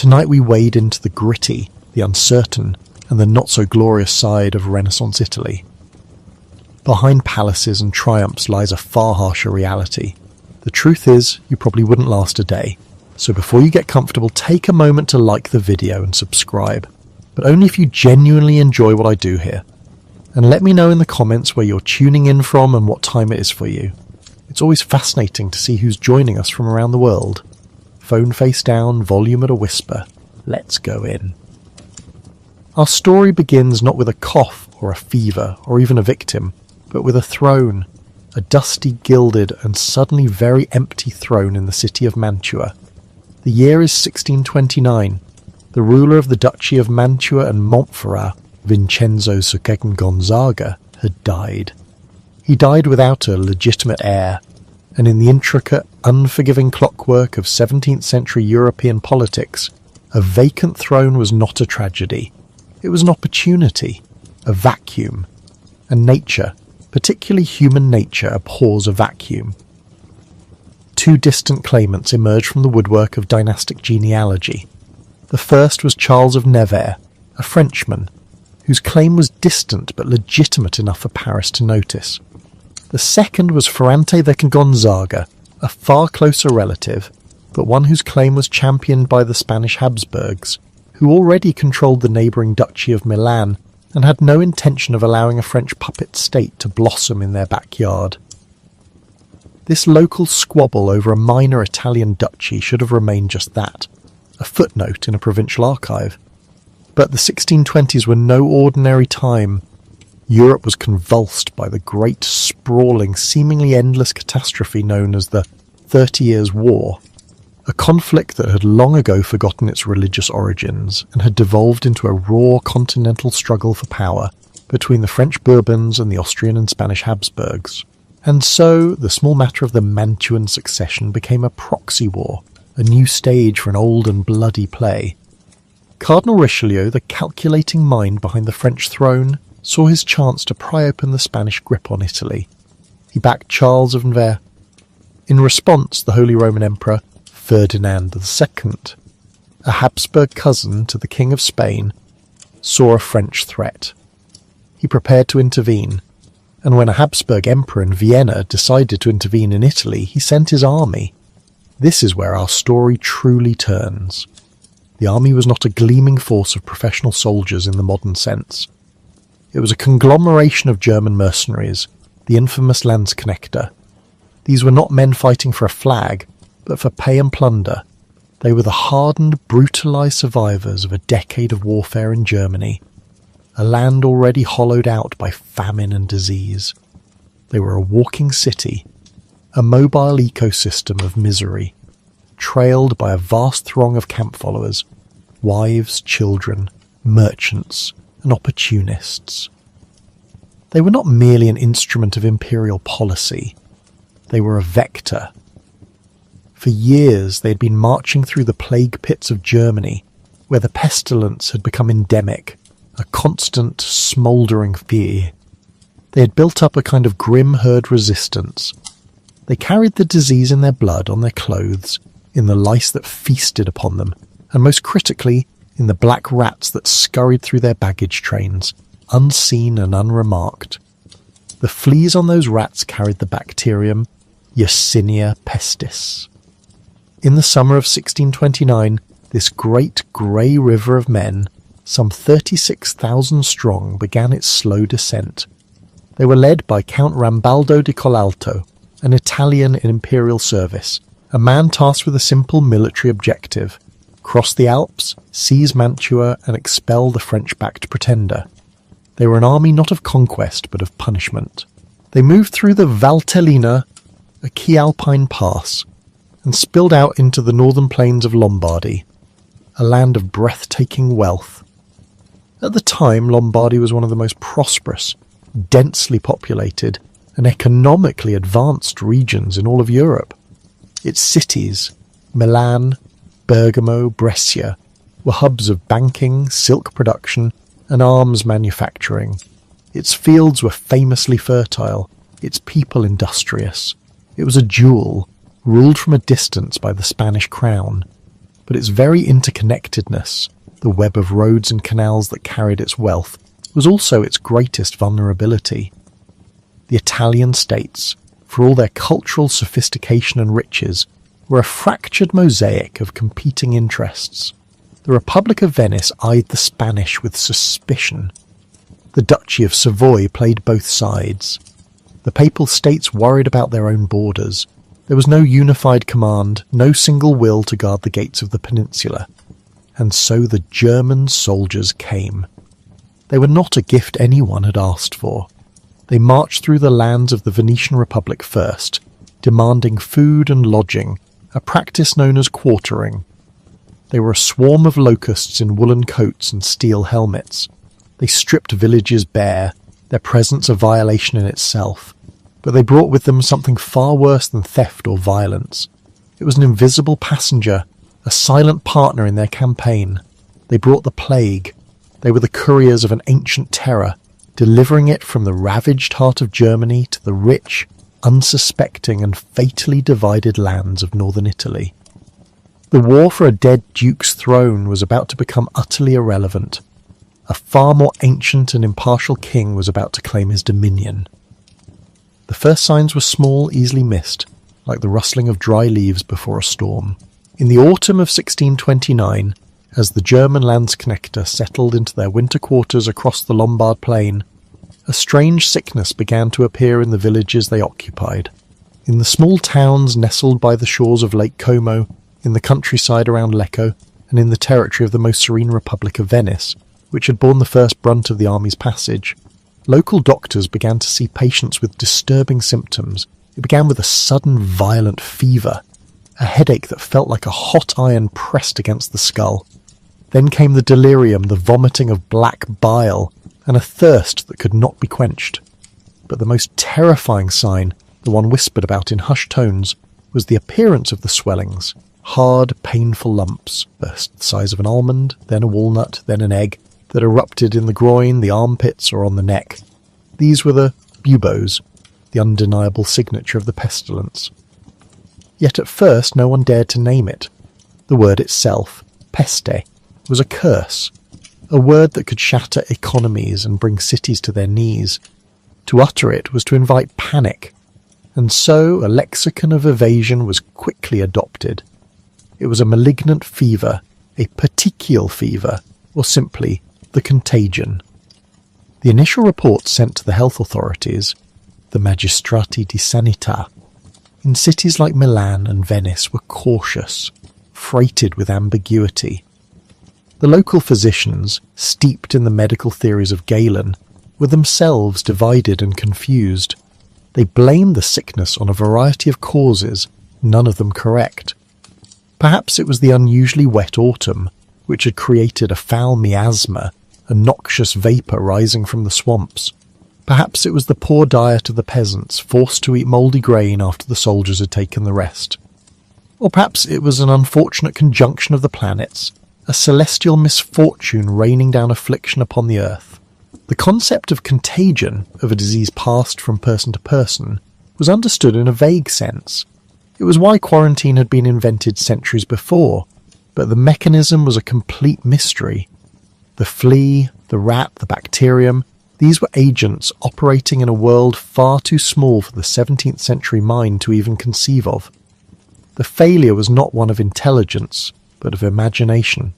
Tonight we wade into the gritty, the uncertain, and the not-so-glorious side of Renaissance Italy. Behind palaces and triumphs lies a far harsher reality. The truth is, you probably wouldn't last a day. So before you get comfortable, take a moment to like the video and subscribe. But only if you genuinely enjoy what I do here. And let me know in the comments where you're tuning in from and what time it is for you. It's always fascinating to see who's joining us from around the world. Phone face down, volume at a whisper. Let's go in. Our story begins not with a cough or a fever or even a victim, but with a throne, a dusty, gilded and suddenly very empty throne in the city of Mantua. The year is 1629. The ruler of the Duchy of Mantua and Montferrat, Vincenzo Sugegen Gonzaga, had died. He died without a legitimate heir, and in the intricate, unforgiving clockwork of 17th century European politics, a vacant throne was not a tragedy. It was an opportunity, a vacuum, and nature, particularly human nature, abhors a vacuum. Two distant claimants emerged from the woodwork of dynastic genealogy. The first was Charles of Nevers, a Frenchman, whose claim was distant but legitimate enough for Paris to notice. The second was Ferrante the Gonzaga, a far closer relative, but one whose claim was championed by the Spanish Habsburgs, who already controlled the neighbouring Duchy of Milan and had no intention of allowing a French puppet state to blossom in their backyard. This local squabble over a minor Italian duchy should have remained just that, a footnote in a provincial archive. But the 1620s were no ordinary time. Europe was convulsed by the great, sprawling, seemingly endless catastrophe known as the 30 Years' War, a conflict that had long ago forgotten its religious origins and had devolved into a raw continental struggle for power between the French Bourbons and the Austrian and Spanish Habsburgs. And so the small matter of the Mantuan succession became a proxy war, a new stage for an old and bloody play. Cardinal Richelieu, the calculating mind behind the French throne, saw his chance to pry open the Spanish grip on Italy. He backed Charles of Nevers. In response, the Holy Roman Emperor, Ferdinand II, a Habsburg cousin to the King of Spain, saw a French threat. He prepared to intervene, and when a Habsburg emperor in Vienna decided to intervene in Italy, he sent his army. This is where our story truly turns. The army was not a gleaming force of professional soldiers in the modern sense. It was a conglomeration of German mercenaries, the infamous Landsknechte. These were not men fighting for a flag, but for pay and plunder. They were the hardened, brutalized survivors of a decade of warfare in Germany, a land already hollowed out by famine and disease. They were a walking city, a mobile ecosystem of misery, trailed by a vast throng of camp followers, wives, children, merchants, and opportunists. They were not merely an instrument of imperial policy. They were a vector. For years they had been marching through the plague pits of Germany, where the pestilence had become endemic, a constant, smouldering fear. They had built up a kind of grim herd resistance. They carried the disease in their blood, on their clothes, in the lice that feasted upon them, and most critically, in the black rats that scurried through their baggage trains, unseen and unremarked. The fleas on those rats carried the bacterium Yersinia pestis. In the summer of 1629, this great grey river of men, some 36,000 strong, began its slow descent. They were led by Count Rambaldo di Colalto, an Italian in imperial service, a man tasked with a simple military objective: cross the Alps, seize Mantua, and expel the French-backed pretender. They were an army not of conquest, but of punishment. They moved through the Valtellina, a key alpine pass, and spilled out into the northern plains of Lombardy, a land of breathtaking wealth. At the time, Lombardy was one of the most prosperous, densely populated, and economically advanced regions in all of Europe. Its cities, Milan, Bergamo, Brescia, were hubs of banking, silk production, and arms manufacturing. Its fields were famously fertile, its people industrious. It was a jewel, ruled from a distance by the Spanish crown. but its very interconnectedness, the web of roads and canals that carried its wealth, was also its greatest vulnerability. The Italian states, for all their cultural sophistication and riches, were a fractured mosaic of competing interests. The Republic of Venice eyed the Spanish with suspicion. The Duchy of Savoy played both sides. The Papal States worried about their own borders. There was no unified command, no single will to guard the gates of the peninsula. And so the German soldiers came. They were not a gift anyone had asked for. They marched through the lands of the Venetian Republic first, demanding food and lodging, a practice known as quartering. They were a swarm of locusts in woolen coats and steel helmets. They stripped villages bare, their presence a violation in itself, but they brought with them something far worse than theft or violence. It was an invisible passenger, a silent partner in their campaign. They brought the plague. They were the couriers of an ancient terror, delivering it from the ravaged heart of Germany to the rich, unsuspecting and fatally divided lands of northern Italy. The war for a dead duke's throne was about to become utterly irrelevant. A far more ancient and impartial king was about to claim his dominion. The first signs were small, easily missed, like the rustling of dry leaves before a storm. In the autumn of 1629, as the German Landsknechte settled into their winter quarters across the Lombard plain, a strange sickness began to appear in the villages they occupied. In the small towns nestled by the shores of Lake Como, in the countryside around Lecco, and in the territory of the most serene Republic of Venice, which had borne the first brunt of the army's passage, local doctors began to see patients with disturbing symptoms. It began with a sudden violent fever, a headache that felt like a hot iron pressed against the skull. Then came the delirium, the vomiting of black bile, and a thirst that could not be quenched. But the most terrifying sign, the one whispered about in hushed tones, was the appearance of the swellings. Hard, painful lumps, first the size of an almond, then a walnut, then an egg, that erupted in the groin, the armpits, or on the neck. These were the buboes, the undeniable signature of the pestilence. Yet at first no one dared to name it. The word itself, peste, was a curse, a word that could shatter economies and bring cities to their knees. To utter it was to invite panic, and so a lexicon of evasion was quickly adopted. It was a malignant fever, a petechial fever, or simply the contagion. The initial reports sent to the health authorities, the magistrati di sanità, in cities like Milan and Venice were cautious, freighted with ambiguity. The local physicians, steeped in the medical theories of Galen, were themselves divided and confused. They blamed the sickness on a variety of causes, none of them correct. Perhaps it was the unusually wet autumn, which had created a foul miasma, a noxious vapour rising from the swamps. Perhaps it was the poor diet of the peasants, forced to eat mouldy grain after the soldiers had taken the rest. Or perhaps it was an unfortunate conjunction of the planets, a celestial misfortune raining down affliction upon the earth. The concept of contagion, of a disease passed from person to person, was understood in a vague sense. It was why quarantine had been invented centuries before, but the mechanism was a complete mystery. The flea, the rat, the bacterium, these were agents operating in a world far too small for the 17th century mind to even conceive of. The failure was not one of intelligence, but of imagination.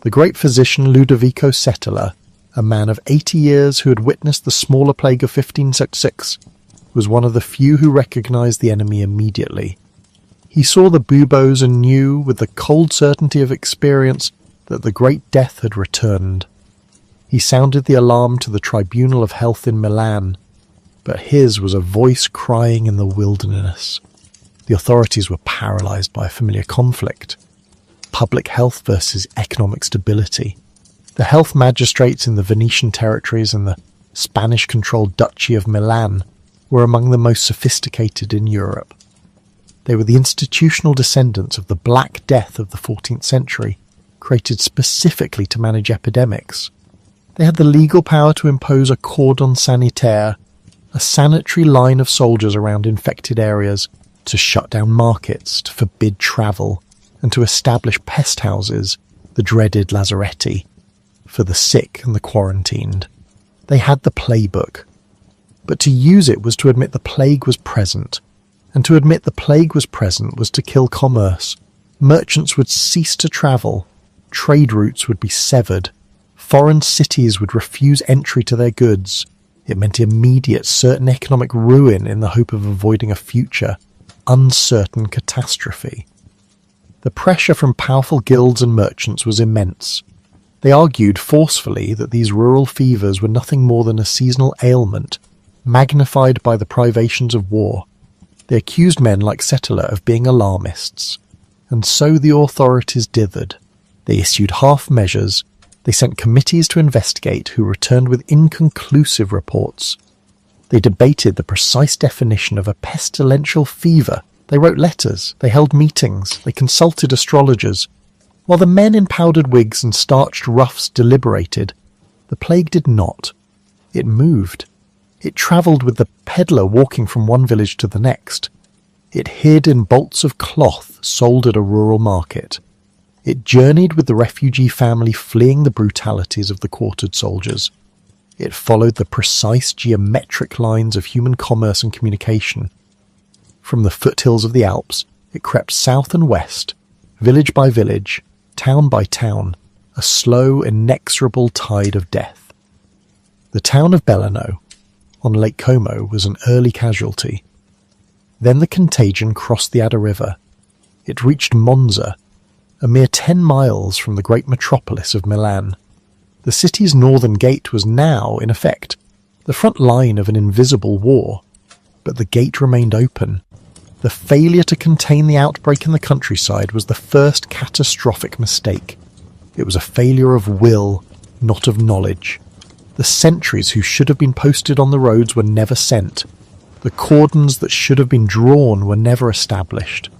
The great physician Ludovico Settler, a man of 80 years who had witnessed the smaller plague of 1566, was one of the few who recognized the enemy immediately. He saw the buboes and knew, with the cold certainty of experience, that the great death had returned. He sounded the alarm to the Tribunal of Health in Milan, but his was a voice crying in the wilderness. The authorities were paralyzed by a familiar conflict. Public health versus economic stability. The health magistrates in the Venetian territories and the Spanish-controlled Duchy of Milan were among the most sophisticated in Europe. They were the institutional descendants of the Black Death of the 14th century, created specifically to manage epidemics. They had the legal power to impose a cordon sanitaire, a sanitary line of soldiers around infected areas, to shut down markets, to forbid travel, and to establish pest houses, the dreaded lazaretti, for the sick and the quarantined. They had the playbook. But to use it was to admit the plague was present, and to admit the plague was present was to kill commerce. Merchants would cease to travel, trade routes would be severed, foreign cities would refuse entry to their goods. It meant immediate, certain economic ruin in the hope of avoiding a future, uncertain catastrophe. The pressure from powerful guilds and merchants was immense. They argued forcefully that these rural fevers were nothing more than a seasonal ailment, magnified by the privations of war. They accused men like Settler of being alarmists. And so the authorities dithered. They issued half measures. They sent committees to investigate who returned with inconclusive reports. They debated the precise definition of a pestilential fever. They wrote letters. They held meetings. They consulted astrologers. While the men in powdered wigs and starched ruffs deliberated, the plague did not. It moved. It travelled with the peddler walking from one village to the next. It hid in bolts of cloth sold at a rural market. It journeyed with the refugee family fleeing the brutalities of the quartered soldiers. It followed the precise geometric lines of human commerce and communication. From the foothills of the Alps, it crept south and west, village by village, town by town, a slow, inexorable tide of death. The town of Belano, on Lake Como, was an early casualty. Then the contagion crossed the Adda River. It reached Monza, a mere 10 miles from the great metropolis of Milan. The city's northern gate was now, in effect, the front line of an invisible war. But the gate remained open. The failure to contain the outbreak in the countryside was the first catastrophic mistake. It was a failure of will, not of knowledge. The sentries who should have been posted on the roads were never sent. The cordons that should have been drawn were never established.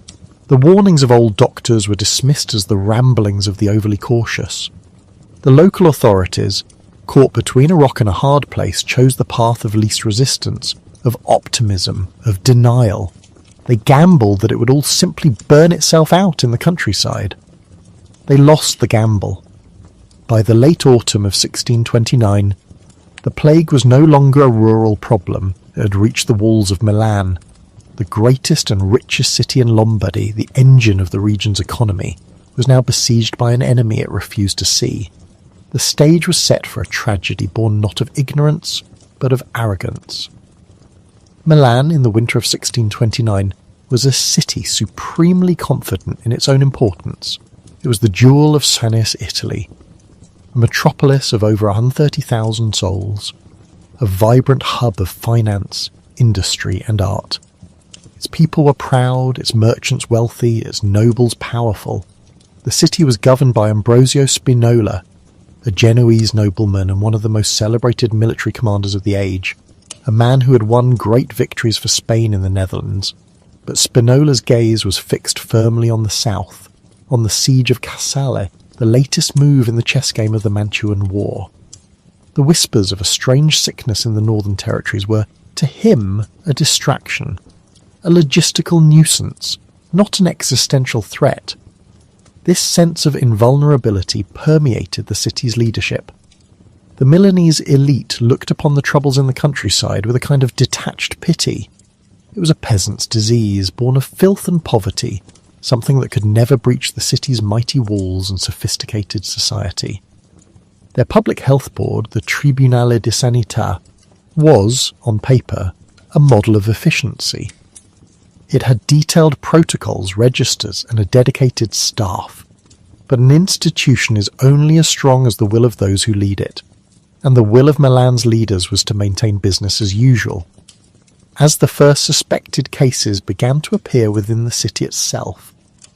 The warnings of old doctors were dismissed as the ramblings of the overly cautious. The local authorities, caught between a rock and a hard place, chose the path of least resistance, of optimism, of denial. They gambled that it would all simply burn itself out in the countryside. They lost the gamble. By the late autumn of 1629, the plague was no longer a rural problem. It had reached the walls of Milan. The greatest and richest city in Lombardy, the engine of the region's economy, was now besieged by an enemy it refused to see. The stage was set for a tragedy born not of ignorance, but of arrogance. Milan, in the winter of 1629, was a city supremely confident in its own importance. It was the jewel of Sanus, Italy, a metropolis of over 130,000 souls, a vibrant hub of finance, industry and art. Its people were proud, its merchants wealthy, its nobles powerful. The city was governed by Ambrosio Spinola, a Genoese nobleman and one of the most celebrated military commanders of the age, a man who had won great victories for Spain in the Netherlands. But Spinola's gaze was fixed firmly on the south, on the siege of Casale, the latest move in the chess game of the Mantuan War. The whispers of a strange sickness in the northern territories were, to him, a distraction, a logistical nuisance, not an existential threat. This sense of invulnerability permeated the city's leadership. The Milanese elite looked upon the troubles in the countryside with a kind of detached pity. It was a peasant's disease, born of filth and poverty, something that could never breach the city's mighty walls and sophisticated society. Their public health board, the Tribunale di Sanità, was, on paper, a model of efficiency. It had detailed protocols, registers, and a dedicated staff. But an institution is only as strong as the will of those who lead it. And the will of Milan's leaders was to maintain business as usual. As the first suspected cases began to appear within the city itself,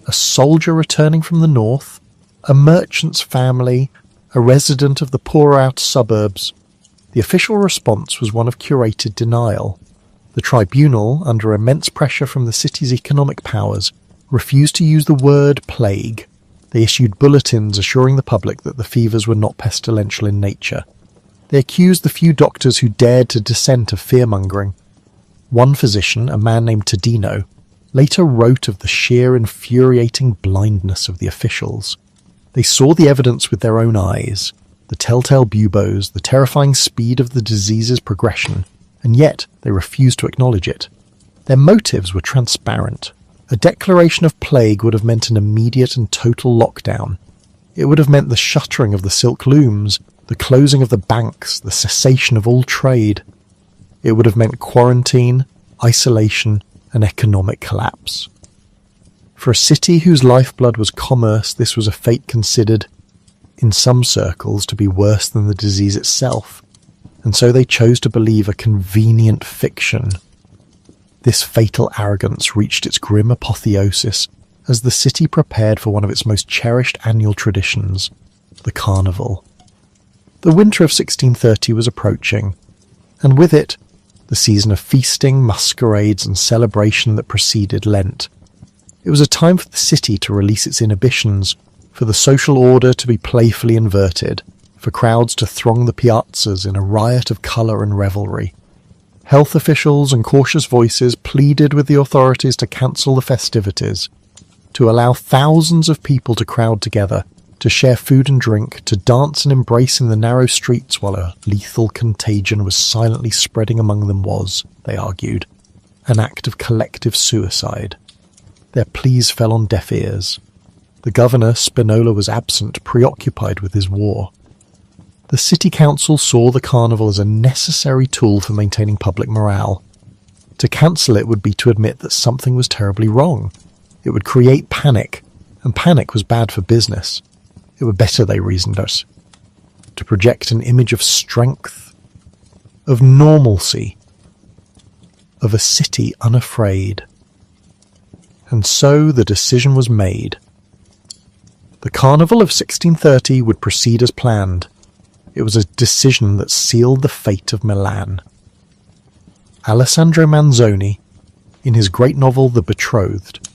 a soldier returning from the north, a merchant's family, a resident of the poorer out suburbs, the official response was one of curated denial. The tribunal, under immense pressure from the city's economic powers, refused to use the word plague. They issued bulletins assuring the public that the fevers were not pestilential in nature. They accused the few doctors who dared to dissent of fear-mongering. One physician, a man named Tadino, later wrote of the sheer infuriating blindness of the officials. They saw the evidence with their own eyes, the telltale buboes, the terrifying speed of the disease's progression, and yet they refused to acknowledge it. Their motives were transparent. A declaration of plague would have meant an immediate and total lockdown. It would have meant the shuttering of the silk looms, the closing of the banks, the cessation of all trade. It would have meant quarantine, isolation, and economic collapse. For a city whose lifeblood was commerce, this was a fate considered, in some circles, to be worse than the disease itself, and so they chose to believe a convenient fiction. This fatal arrogance reached its grim apotheosis as the city prepared for one of its most cherished annual traditions, the carnival. The winter of 1630 was approaching, and with it, the season of feasting, masquerades, and celebration that preceded Lent. It was a time for the city to release its inhibitions, for the social order to be playfully inverted, for crowds to throng the piazzas in a riot of colour and revelry. Health officials and cautious voices pleaded with the authorities to cancel the festivities, to allow thousands of people to crowd together, to share food and drink, to dance and embrace in the narrow streets while a lethal contagion was silently spreading among them was, they argued, an act of collective suicide. Their pleas fell on deaf ears. The governor, Spinola, was absent, preoccupied with his war. The city council saw the carnival as a necessary tool for maintaining public morale. To cancel it would be to admit that something was terribly wrong. It would create panic, and panic was bad for business. It were better, they reasoned us, to project an image of strength, of normalcy, of a city unafraid. And so the decision was made. The carnival of 1630 would proceed as planned. It was a decision that sealed the fate of Milan. Alessandro Manzoni, in his great novel The Betrothed,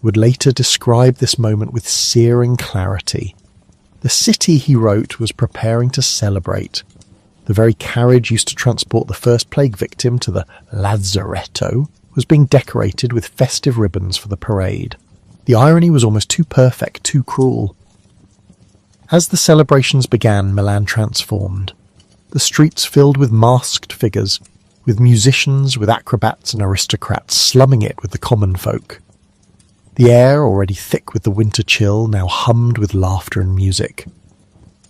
would later describe this moment with searing clarity. The city, he wrote, was preparing to celebrate. The very carriage used to transport the first plague victim to the Lazzaretto was being decorated with festive ribbons for the parade. The irony was almost too perfect, too cruel. As the celebrations began, Milan transformed. The streets filled with masked figures, with musicians, with acrobats and aristocrats slumming it with the common folk. The air, already thick with the winter chill, now hummed with laughter and music.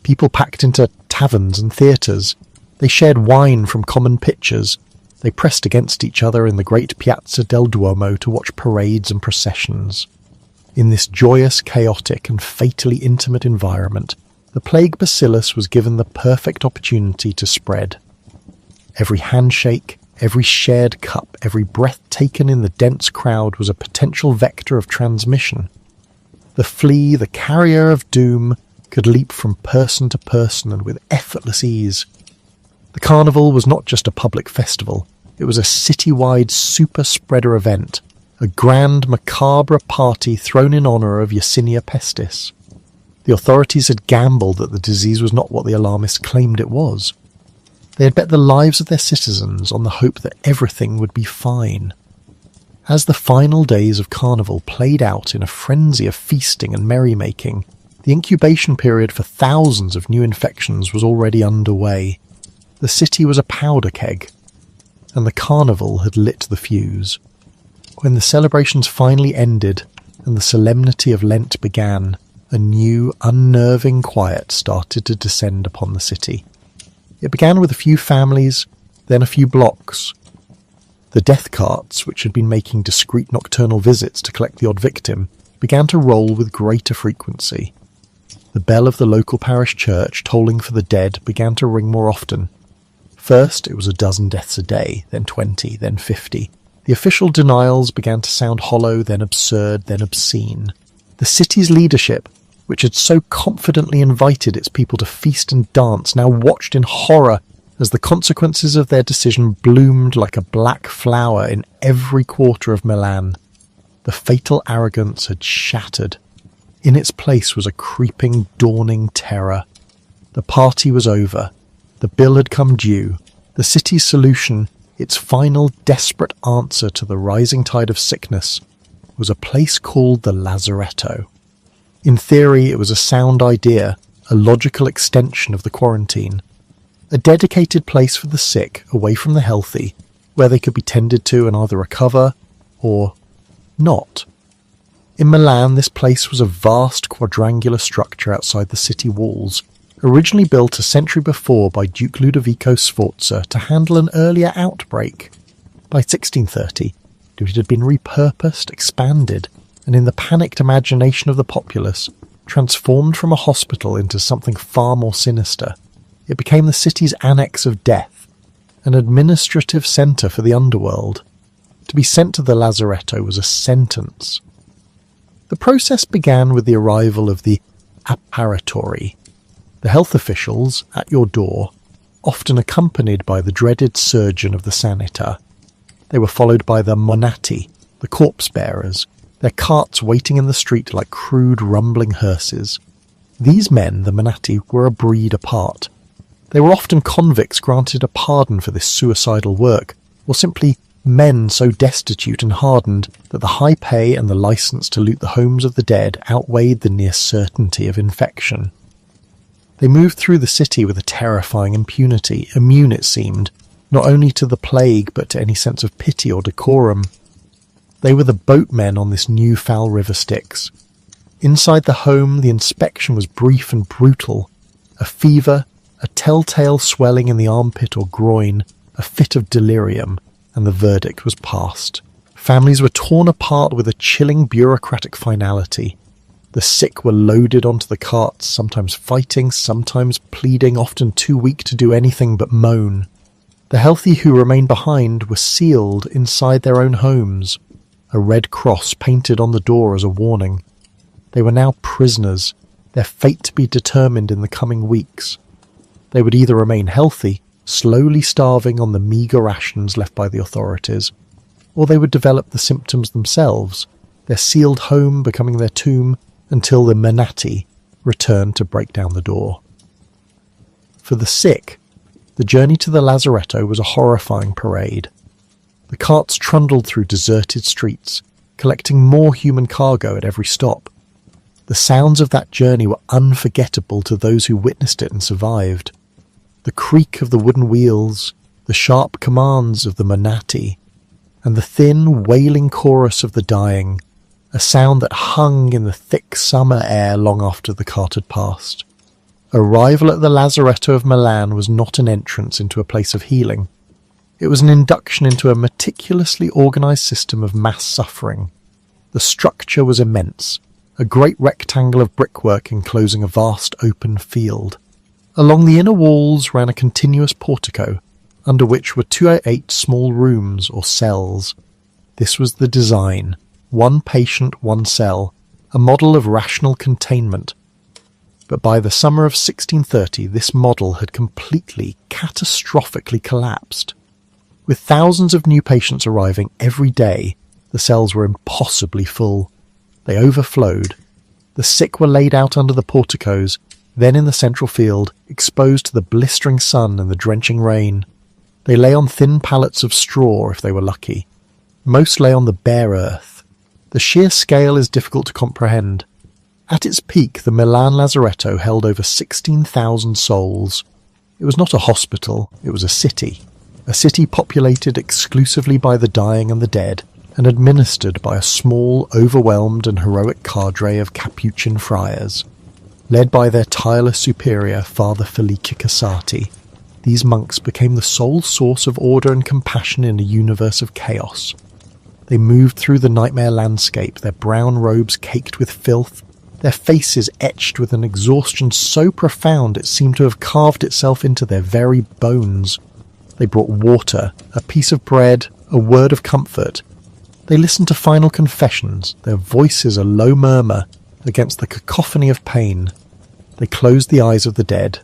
People packed into taverns and theatres. They shared wine from common pitchers. They pressed against each other in the great Piazza del Duomo to watch parades and processions. In this joyous, chaotic, and fatally intimate environment, the plague bacillus was given the perfect opportunity to spread. Every handshake, every shared cup, every breath taken in the dense crowd was a potential vector of transmission. The flea, the carrier of doom, could leap from person to person and with effortless ease. The carnival was not just a public festival, it was a city-wide super-spreader event, a grand macabre party thrown in honour of Yersinia pestis. The authorities had gambled that the disease was not what the alarmists claimed it was. They had bet the lives of their citizens on the hope that everything would be fine. As the final days of Carnival played out in a frenzy of feasting and merrymaking, the incubation period for thousands of new infections was already underway. The city was a powder keg, and the Carnival had lit the fuse. When the celebrations finally ended and the solemnity of Lent began, a new, unnerving quiet started to descend upon the city. It began with a few families, then a few blocks. The death carts, which had been making discreet nocturnal visits to collect the odd victim, began to roll with greater frequency. The bell of the local parish church, tolling for the dead, began to ring more often. First, it was a dozen deaths a day, then 20, then 50. The official denials began to sound hollow, then absurd, then obscene. The city's leadership, which had so confidently invited its people to feast and dance, now watched in horror as the consequences of their decision bloomed like a black flower in every quarter of Milan. The fatal arrogance had shattered. In its place was a creeping, dawning terror. The party was over. The bill had come due. The city's solution, its final desperate answer to the rising tide of sickness, was a place called the Lazaretto. In theory, it was a sound idea, a logical extension of the quarantine. A dedicated place for the sick, away from the healthy, where they could be tended to and either recover or not. In Milan, this place was a vast quadrangular structure outside the city walls, originally built a century before by Duke Ludovico Sforza to handle an earlier outbreak. By 1630, it had been repurposed, expanded, and in the panicked imagination of the populace, transformed from a hospital into something far more sinister. It became the city's annex of death, an administrative centre for the underworld. To be sent to the Lazaretto was a sentence. The process began with the arrival of the apparitori, the health officials at your door, often accompanied by the dreaded surgeon of the sanita. They were followed by the monati, the corpse bearers, their carts waiting in the street like crude rumbling hearses. These men, the monati, were a breed apart. They were often convicts granted a pardon for this suicidal work, or simply men so destitute and hardened that the high pay and the license to loot the homes of the dead outweighed the near certainty of infection. They moved through the city with a terrifying impunity, immune it seemed, not only to the plague but to any sense of pity or decorum. They were the boatmen on this new foul river Styx. Inside the home, the inspection was brief and brutal. A fever, a telltale swelling in the armpit or groin, a fit of delirium, and the verdict was passed. Families were torn apart with a chilling bureaucratic finality. The sick were loaded onto the carts, sometimes fighting, sometimes pleading, often too weak to do anything but moan. The healthy who remained behind were sealed inside their own homes, a red cross painted on the door as a warning. They were now prisoners, their fate to be determined in the coming weeks. They would either remain healthy, slowly starving on the meagre rations left by the authorities, or they would develop the symptoms themselves, their sealed home becoming their tomb until the menati returned to break down the door. For the sick, the journey to the Lazaretto was a horrifying parade. The carts trundled through deserted streets, collecting more human cargo at every stop. The sounds of that journey were unforgettable to those who witnessed it and survived. The creak of the wooden wheels, the sharp commands of the monati, and the thin, wailing chorus of the dying, a sound that hung in the thick summer air long after the cart had passed. Arrival at the Lazaretto of Milan was not an entrance into a place of healing. It was an induction into a meticulously organised system of mass suffering. The structure was immense, a great rectangle of brickwork enclosing a vast open field. Along the inner walls ran a continuous portico, under which were 8 small rooms or cells. This was the design: one patient, one cell, a model of rational containment. But by the summer of 1630, this model had completely, catastrophically collapsed. With thousands of new patients arriving every day, the cells were impossibly full. They overflowed. The sick were laid out under the porticos, then in the central field, exposed to the blistering sun and the drenching rain. They lay on thin pallets of straw if they were lucky. Most lay on the bare earth. The sheer scale is difficult to comprehend. At its peak, the Milan Lazaretto held over 16,000 souls. It was not a hospital, it was a city populated exclusively by the dying and the dead, and administered by a small, overwhelmed and heroic cadre of Capuchin friars. Led by their tireless superior, Father Felice Cassati, these monks became the sole source of order and compassion in a universe of chaos. They moved through the nightmare landscape, their brown robes caked with filth, their faces etched with an exhaustion so profound it seemed to have carved itself into their very bones. They brought water, a piece of bread, a word of comfort. They listened to final confessions, their voices a low murmur against the cacophony of pain. They closed the eyes of the dead.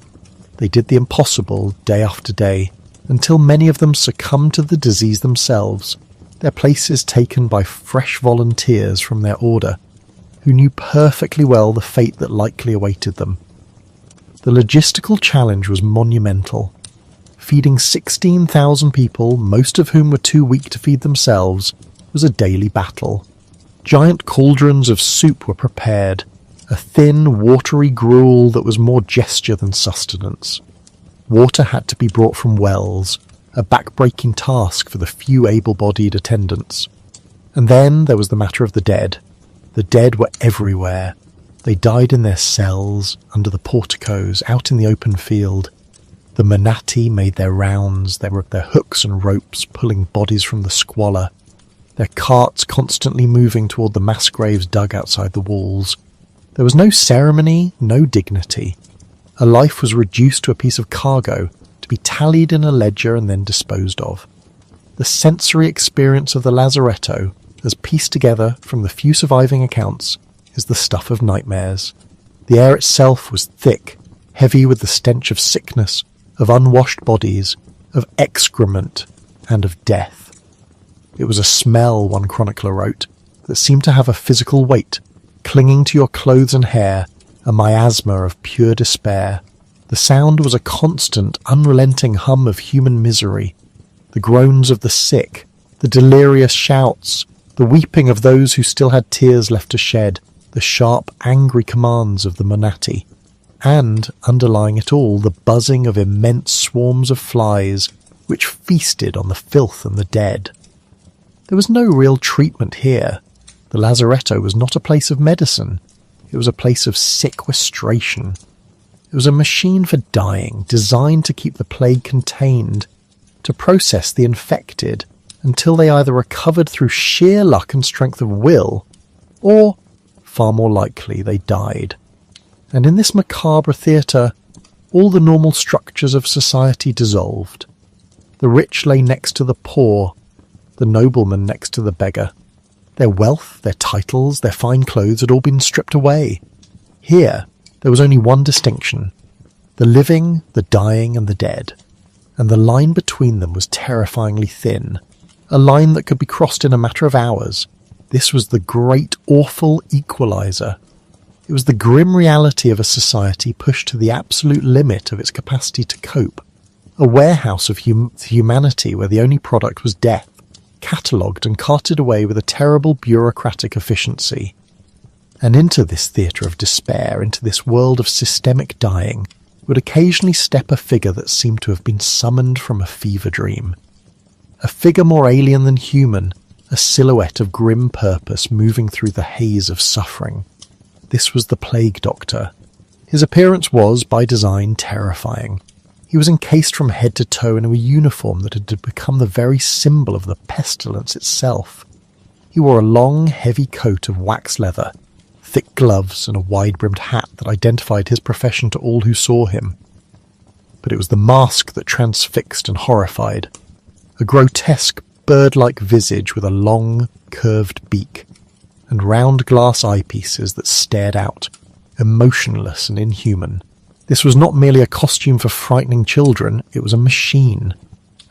They did the impossible day after day, until many of them succumbed to the disease themselves, their places taken by fresh volunteers from their order, who knew perfectly well the fate that likely awaited them. The logistical challenge was monumental. Feeding 16,000 people, most of whom were too weak to feed themselves, was a daily battle. Giant cauldrons of soup were prepared, a thin, watery gruel that was more gesture than sustenance. Water had to be brought from wells, a back-breaking task for the few able-bodied attendants. And then there was the matter of the dead. The dead were everywhere. They died in their cells, under the porticos, out in the open field. The Manati made their rounds, their hooks and ropes pulling bodies from the squalor, their carts constantly moving toward the mass graves dug outside the walls. There was no ceremony, no dignity. A life was reduced to a piece of cargo, to be tallied in a ledger and then disposed of. The sensory experience of the lazaretto, as pieced together from the few surviving accounts, is the stuff of nightmares. The air itself was thick, heavy with the stench of sickness, of unwashed bodies, of excrement, and of death. It was a smell, one chronicler wrote, that seemed to have a physical weight, clinging to your clothes and hair, a miasma of pure despair. The sound was a constant, unrelenting hum of human misery, the groans of the sick, the delirious shouts, the weeping of those who still had tears left to shed, the sharp, angry commands of the Manati, and, underlying it all, the buzzing of immense swarms of flies which feasted on the filth and the dead. There was no real treatment here. The lazaretto was not a place of medicine. It was a place of sequestration. It was a machine for dying, designed to keep the plague contained, to process the infected until they either recovered through sheer luck and strength of will, or, far more likely, they died. And in this macabre theatre, all the normal structures of society dissolved. The rich lay next to the poor, the nobleman next to the beggar. Their wealth, their titles, their fine clothes had all been stripped away. Here, there was only one distinction: the living, the dying, and the dead. And the line between them was terrifyingly thin, a line that could be crossed in a matter of hours. This was the great, awful equalizer. It was the grim reality of a society pushed to the absolute limit of its capacity to cope, a warehouse of humanity where the only product was death, catalogued and carted away with a terrible bureaucratic efficiency. And into this theatre of despair, into this world of systemic dying, would occasionally step a figure that seemed to have been summoned from a fever dream. A figure more alien than human, a silhouette of grim purpose moving through the haze of suffering. This was the plague doctor. His appearance was, by design, terrifying. He was encased from head to toe in a uniform that had become the very symbol of the pestilence itself. He wore a long, heavy coat of wax leather, thick gloves, and a wide-brimmed hat that identified his profession to all who saw him. But it was the mask that transfixed and horrified. A grotesque, bird-like visage with a long, curved beak, and round glass eyepieces that stared out, emotionless and inhuman. This was not merely a costume for frightening children, it was a machine.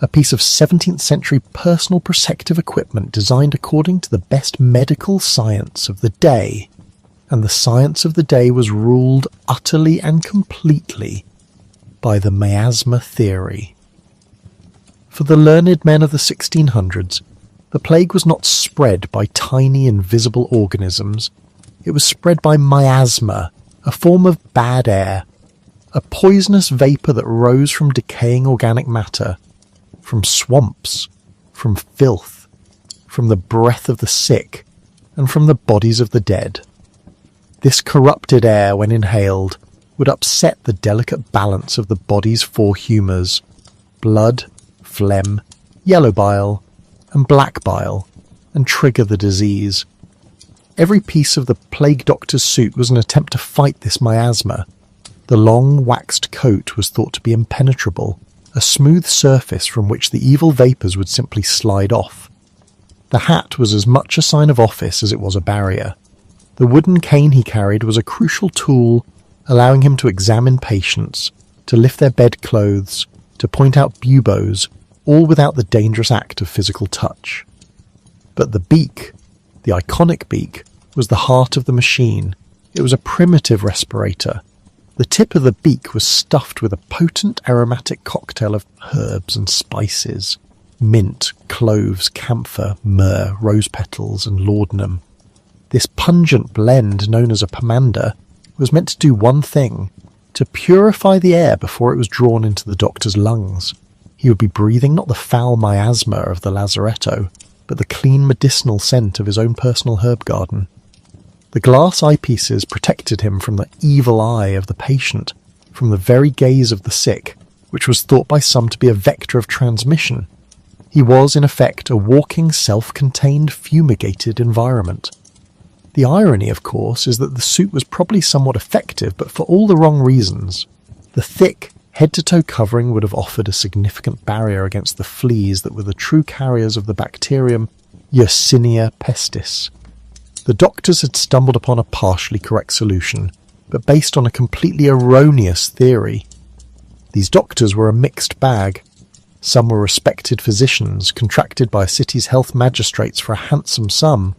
A piece of 17th century personal protective equipment designed according to the best medical science of the day. And the science of the day was ruled utterly and completely by the miasma theory. For the learned men of the 1600s, the plague was not spread by tiny invisible organisms. It was spread by miasma, a form of bad air, a poisonous vapour that rose from decaying organic matter, from swamps, from filth, from the breath of the sick, and from the bodies of the dead. This corrupted air, when inhaled, would upset the delicate balance of the body's four humours: blood, phlegm, yellow bile, and black bile, and trigger the disease. Every piece of the plague doctor's suit was an attempt to fight this miasma. The long, waxed coat was thought to be impenetrable, a smooth surface from which the evil vapours would simply slide off. The hat was as much a sign of office as it was a barrier. The wooden cane he carried was a crucial tool, allowing him to examine patients, to lift their bedclothes, to point out buboes, all without the dangerous act of physical touch. But the beak, the iconic beak, was the heart of the machine. It was a primitive respirator. The tip of the beak was stuffed with a potent aromatic cocktail of herbs and spices: mint, cloves, camphor, myrrh, rose petals, and laudanum. This pungent blend, known as a pomander, was meant to do one thing: to purify the air before it was drawn into the doctor's lungs. He would be breathing not the foul miasma of the lazaretto, but the clean medicinal scent of his own personal herb garden. The glass eyepieces protected him from the evil eye of the patient, from the very gaze of the sick, which was thought by some to be a vector of transmission. He was, in effect, a walking, self-contained, fumigated environment. The irony, of course, is that the suit was probably somewhat effective, but for all the wrong reasons. The thick, head-to-toe covering would have offered a significant barrier against the fleas that were the true carriers of the bacterium Yersinia pestis. The doctors had stumbled upon a partially correct solution, but based on a completely erroneous theory. These doctors were a mixed bag. Some were respected physicians, contracted by a city's health magistrates for a handsome sum.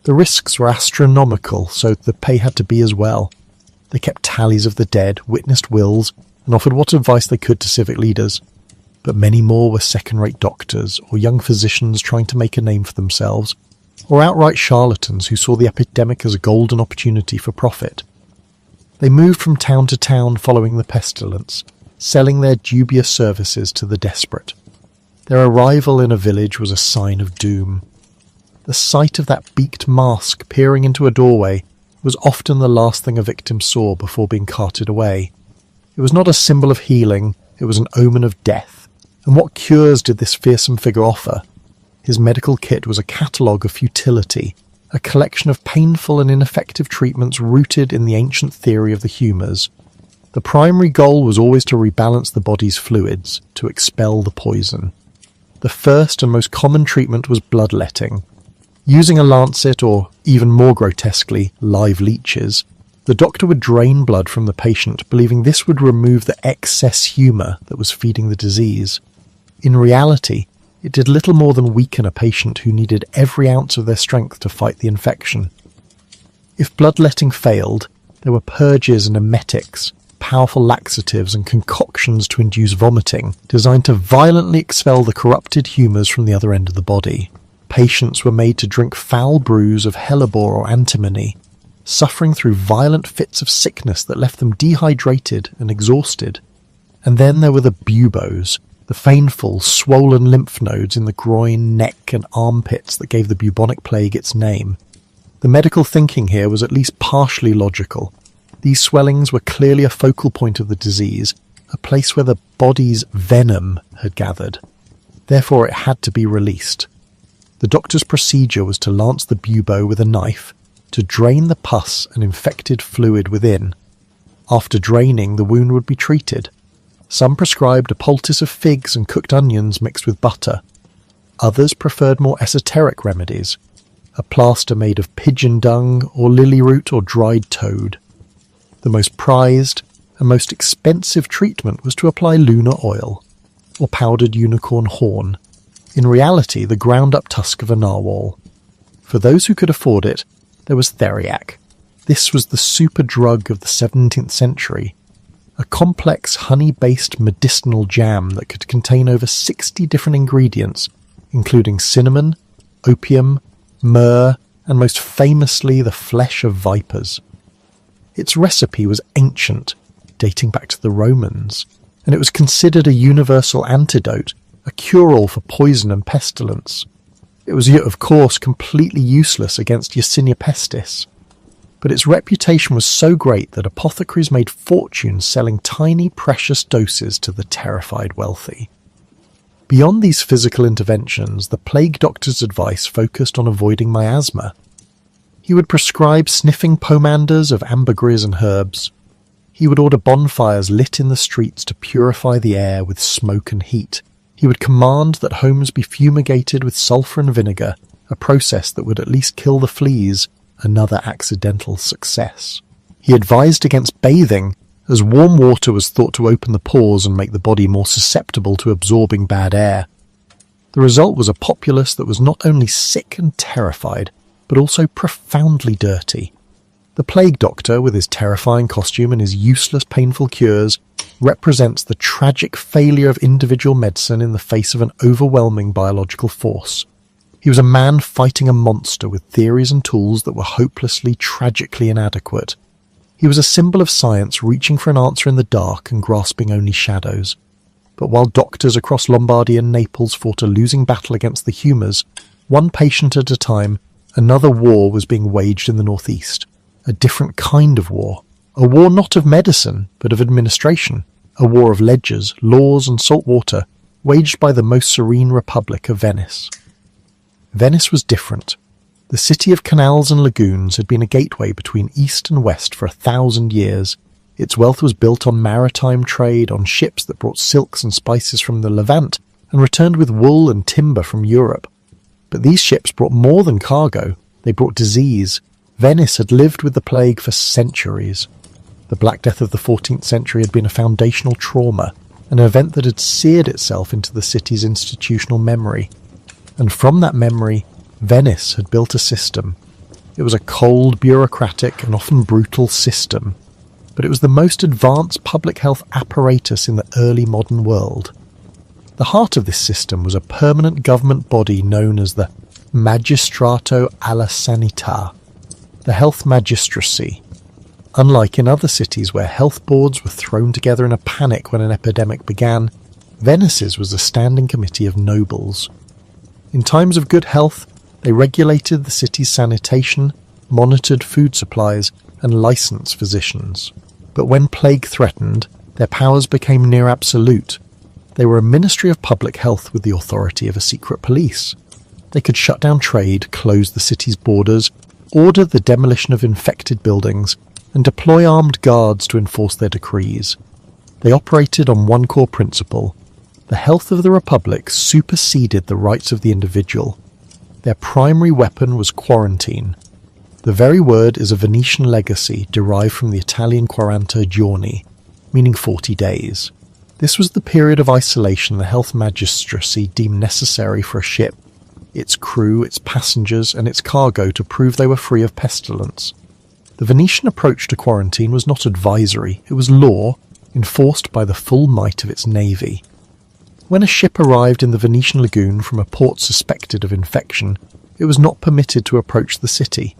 The risks were astronomical, so the pay had to be as well. They kept tallies of the dead, witnessed wills, and offered what advice they could to civic leaders. But many more were second-rate doctors, or young physicians trying to make a name for themselves, or outright charlatans who saw the epidemic as a golden opportunity for profit. They moved from town to town following the pestilence, selling their dubious services to the desperate. Their arrival in a village was a sign of doom. The sight of that beaked mask peering into a doorway was often the last thing a victim saw before being carted away. It was not a symbol of healing, it was an omen of death. And what cures did this fearsome figure offer? His medical kit was a catalogue of futility, a collection of painful and ineffective treatments rooted in the ancient theory of the humours. The primary goal was always to rebalance the body's fluids, to expel the poison. The first and most common treatment was bloodletting. Using a lancet, or even more grotesquely, live leeches, the doctor would drain blood from the patient, believing this would remove the excess humour that was feeding the disease. In reality, it did little more than weaken a patient who needed every ounce of their strength to fight the infection. If bloodletting failed, there were purges and emetics, powerful laxatives and concoctions to induce vomiting, designed to violently expel the corrupted humours from the other end of the body. Patients were made to drink foul brews of hellebore or antimony, suffering through violent fits of sickness that left them dehydrated and exhausted. And then there were the buboes, the painful, swollen lymph nodes in the groin, neck and armpits that gave the bubonic plague its name. The medical thinking here was at least partially logical. These swellings were clearly a focal point of the disease, a place where the body's venom had gathered. Therefore it had to be released. The doctor's procedure was to lance the bubo with a knife, to drain the pus and infected fluid within. After draining, the wound would be treated. Some prescribed a poultice of figs and cooked onions mixed with butter. Others preferred more esoteric remedies, a plaster made of pigeon dung or lily root or dried toad. The most prized and most expensive treatment was to apply lunar oil, or powdered unicorn horn, in reality the ground-up tusk of a narwhal. For those who could afford it, there was theriac. This was the super drug of the 17th century, a complex honey-based medicinal jam that could contain over 60 different ingredients, including cinnamon, opium, myrrh, and most famously the flesh of vipers. Its recipe was ancient, dating back to the Romans, and it was considered a universal antidote, a cure-all for poison and pestilence. It was, of course, completely useless against Yersinia pestis, but its reputation was so great that apothecaries made fortunes selling tiny, precious doses to the terrified wealthy. Beyond these physical interventions, the plague doctor's advice focused on avoiding miasma. He would prescribe sniffing pomanders of ambergris and herbs. He would order bonfires lit in the streets to purify the air with smoke and heat. He would command that homes be fumigated with sulphur and vinegar, a process that would at least kill the fleas, another accidental success. He advised against bathing, as warm water was thought to open the pores and make the body more susceptible to absorbing bad air. The result was a populace that was not only sick and terrified, but also profoundly dirty. The plague doctor, with his terrifying costume and his useless painful cures, represents the tragic failure of individual medicine in the face of an overwhelming biological force. He was a man fighting a monster with theories and tools that were hopelessly, tragically inadequate. He was a symbol of science reaching for an answer in the dark and grasping only shadows. But while doctors across Lombardy and Naples fought a losing battle against the humours, one patient at a time, another war was being waged in the northeast. A different kind of war. A war not of medicine, but of administration. A war of ledgers, laws and salt water, waged by the most serene Republic of Venice. Venice was different. The city of canals and lagoons had been a gateway between east and west for 1,000 years. Its wealth was built on maritime trade, on ships that brought silks and spices from the Levant and returned with wool and timber from Europe. But these ships brought more than cargo. They brought disease. Venice had lived with the plague for centuries. The Black Death of the 14th century had been a foundational trauma, an event that had seared itself into the city's institutional memory. And from that memory, Venice had built a system. It was a cold, bureaucratic, and often brutal system, but it was the most advanced public health apparatus in the early modern world. The heart of this system was a permanent government body known as the Magistrato alla Sanità, the health magistracy. Unlike in other cities where health boards were thrown together in a panic when an epidemic began, Venice's was a standing committee of nobles. In times of good health, they regulated the city's sanitation, monitored food supplies, and licensed physicians. But when plague threatened, their powers became near absolute. They were a ministry of public health with the authority of a secret police. They could shut down trade, close the city's borders, order the demolition of infected buildings, and deploy armed guards to enforce their decrees. They operated on one core principle: the health of the Republic superseded the rights of the individual. Their primary weapon was quarantine. The very word is a Venetian legacy derived from the Italian 40 giorni, meaning 40 days. This was the period of isolation the health magistracy deemed necessary for a ship, its crew, its passengers, and its cargo to prove they were free of pestilence. The Venetian approach to quarantine was not advisory, it was law, enforced by the full might of its navy. When a ship arrived in the Venetian lagoon from a port suspected of infection, it was not permitted to approach the city.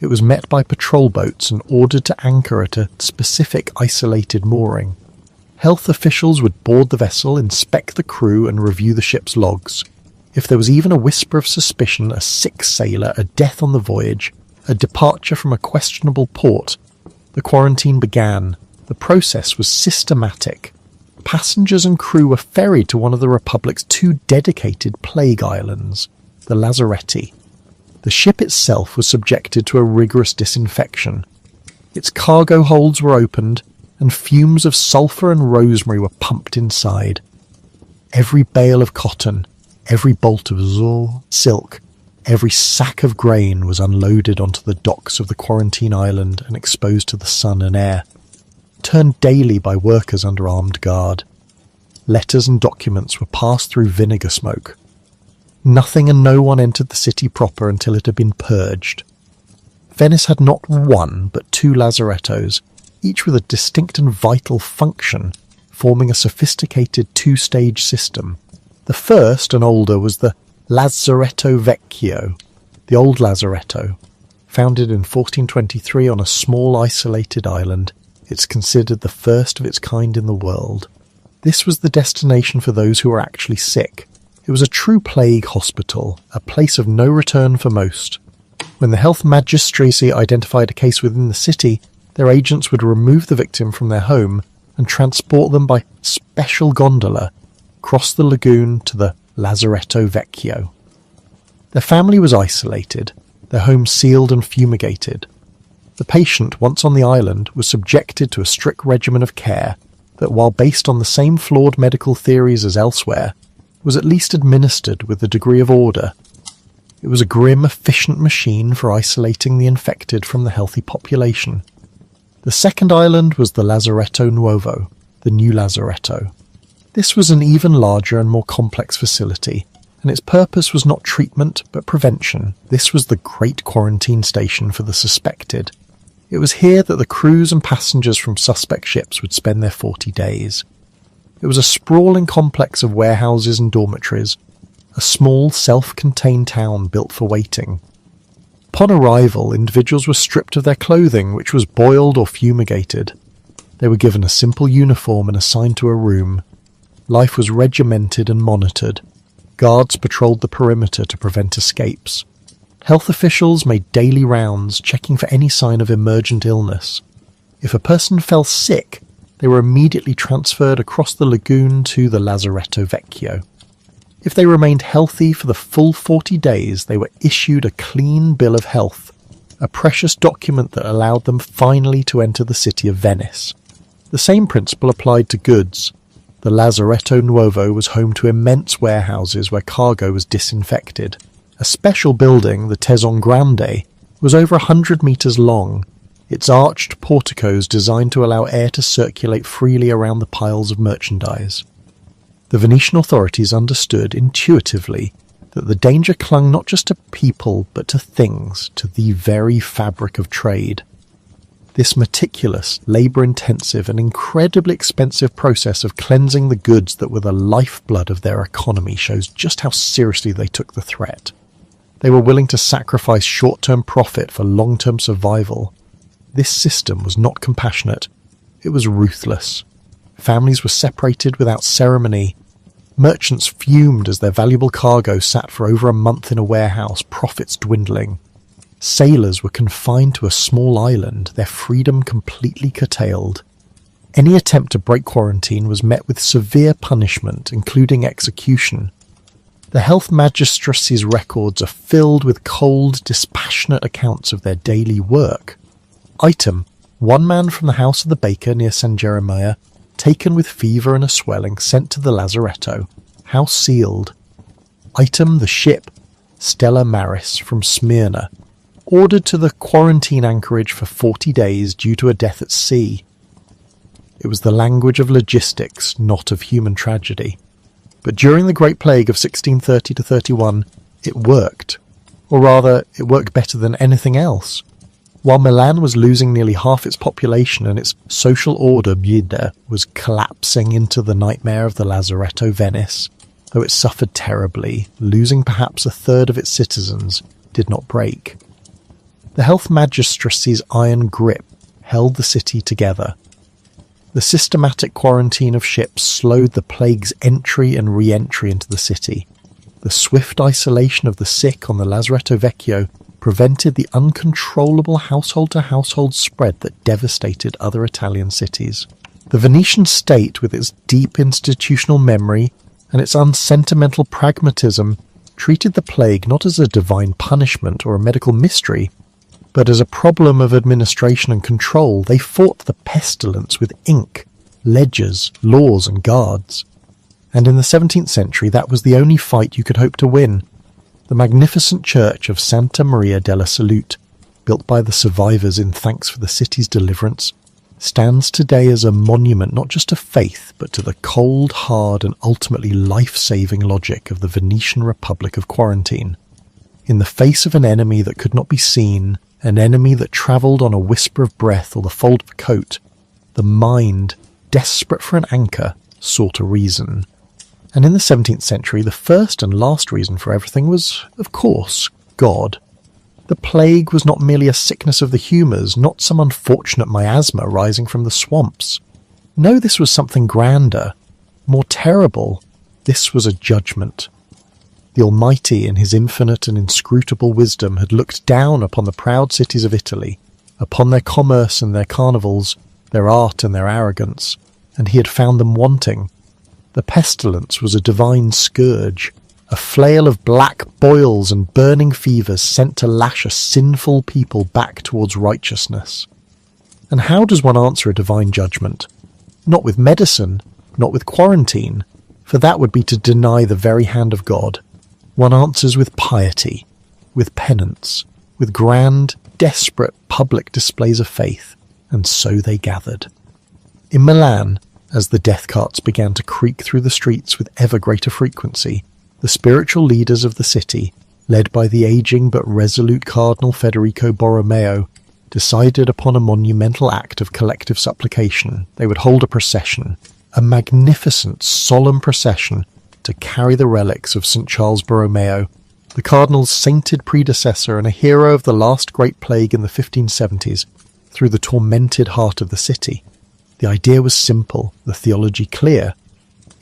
It was met by patrol boats and ordered to anchor at a specific isolated mooring. Health officials would board the vessel, inspect the crew, and review the ship's logs. If there was even a whisper of suspicion, a sick sailor, a death on the voyage, a departure from a questionable port, the quarantine began. The process was systematic. Passengers and crew were ferried to one of the Republic's 2 dedicated plague islands, the Lazaretti. The ship itself was subjected to a rigorous disinfection. Its cargo holds were opened, and fumes of sulphur and rosemary were pumped inside. Every bale of cotton, every bolt of silk, every sack of grain was unloaded onto the docks of the quarantine island and exposed to the sun and air, turned daily by workers under armed guard. Letters and documents were passed through vinegar smoke. Nothing and no one entered the city proper until it had been purged. Venice had not one but 2 lazarettos, each with a distinct and vital function, forming a sophisticated 2-stage system. The first and older was the Lazaretto Vecchio, the old lazaretto. Founded in 1423 on a small isolated island, it's considered the first of its kind in the world. This was the destination for those who were actually sick. It was a true plague hospital, a place of no return for most. When the health magistracy identified a case within the city, their agents would remove the victim from their home and transport them by special gondola across the lagoon to the Lazaretto Vecchio. Their family was isolated, their home sealed and fumigated. The patient, once on the island, was subjected to a strict regimen of care that, while based on the same flawed medical theories as elsewhere, was at least administered with a degree of order. It was a grim, efficient machine for isolating the infected from the healthy population. The second island was the Lazaretto Nuovo, the new Lazaretto. This was an even larger and more complex facility, and its purpose was not treatment but prevention. This was the great quarantine station for the suspected. It was here that the crews and passengers from suspect ships would spend their 40 days. It was a sprawling complex of warehouses and dormitories. a small, self-contained town built for waiting. Upon arrival, individuals were stripped of their clothing, which was boiled or fumigated. They were given a simple uniform and assigned to a room. Life was regimented and monitored. Guards patrolled the perimeter to prevent escapes. Health officials made daily rounds, checking for any sign of emergent illness. If a person fell sick, they were immediately transferred across the lagoon to the Lazaretto Vecchio. If they remained healthy for the full 40 days, they were issued a clean bill of health, a precious document that allowed them finally to enter the city of Venice. The same principle applied to goods. The Lazaretto Nuovo was home to immense warehouses where cargo was disinfected. A special building, the Tesson Grande, was over 100 metres long, its arched porticos designed to allow air to circulate freely around the piles of merchandise. The Venetian authorities understood intuitively that the danger clung not just to people but to things, to the very fabric of trade. This meticulous, labour-intensive and incredibly expensive process of cleansing the goods that were the lifeblood of their economy shows just how seriously they took the threat. They were willing to sacrifice short-term profit for long-term survival. This system was not compassionate. It was ruthless. Families were separated without ceremony. Merchants fumed as their valuable cargo sat for over a month in a warehouse, profits dwindling. Sailors were confined to a small island, their freedom completely curtailed. Any attempt to break quarantine was met with severe punishment, including execution. The health magistracy's records are filled with cold, dispassionate accounts of their daily work. Item: one man from the house of the baker near San Jeremiah, taken with fever and a swelling, sent to the Lazaretto. House sealed. Item: the ship Stella Maris from Smyrna, ordered to the quarantine anchorage for 40 days due to a death at sea. It was the language of logistics, not of human tragedy. But during the Great Plague of 1630-31, it worked. Or rather, it worked better than anything else. While Milan was losing nearly half its population and its social order, Bieda, was collapsing into the nightmare of the Lazaretto Venice, though it suffered terribly, losing perhaps a third of its citizens, did not break. The health magistracy's iron grip held the city together. The systematic quarantine of ships slowed the plague's entry and re-entry into the city. The swift isolation of the sick on the Lazaretto Vecchio prevented the uncontrollable household-to-household spread that devastated other Italian cities. The Venetian state, with its deep institutional memory and its unsentimental pragmatism, treated the plague not as a divine punishment or a medical mystery, but as a problem of administration and control. They fought the pestilence with ink, ledgers, laws and guards. And in the 17th century that was the only fight you could hope to win. The magnificent church of Santa Maria della Salute, built by the survivors in thanks for the city's deliverance, stands today as a monument not just to faith but to the cold, hard and ultimately life-saving logic of the Venetian Republic of Quarantine. In the face of an enemy that could not be seen, an enemy that travelled on a whisper of breath or the fold of a coat, the mind, desperate for an anchor, sought a reason. And in the 17th century, the first and last reason for everything was, of course, God. The plague was not merely a sickness of the humours, not some unfortunate miasma rising from the swamps. No, this was something grander, more terrible. This was a judgment. The Almighty, in his infinite and inscrutable wisdom, had looked down upon the proud cities of Italy, upon their commerce and their carnivals, their art and their arrogance, and he had found them wanting. The pestilence was a divine scourge, a flail of black boils and burning fevers sent to lash a sinful people back towards righteousness. And how does one answer a divine judgment? Not with medicine, not with quarantine, for that would be to deny the very hand of God. One answers with piety, with penance, with grand, desperate public displays of faith, and so they gathered. In Milan, as the death carts began to creak through the streets with ever greater frequency, the spiritual leaders of the city, led by the aging but resolute Cardinal Federico Borromeo, decided upon a monumental act of collective supplication. They would hold a procession, a magnificent, solemn procession, to carry the relics of St. Charles Borromeo, the Cardinal's sainted predecessor and a hero of the last great plague in the 1570s, through the tormented heart of the city. The idea was simple, the theology clear.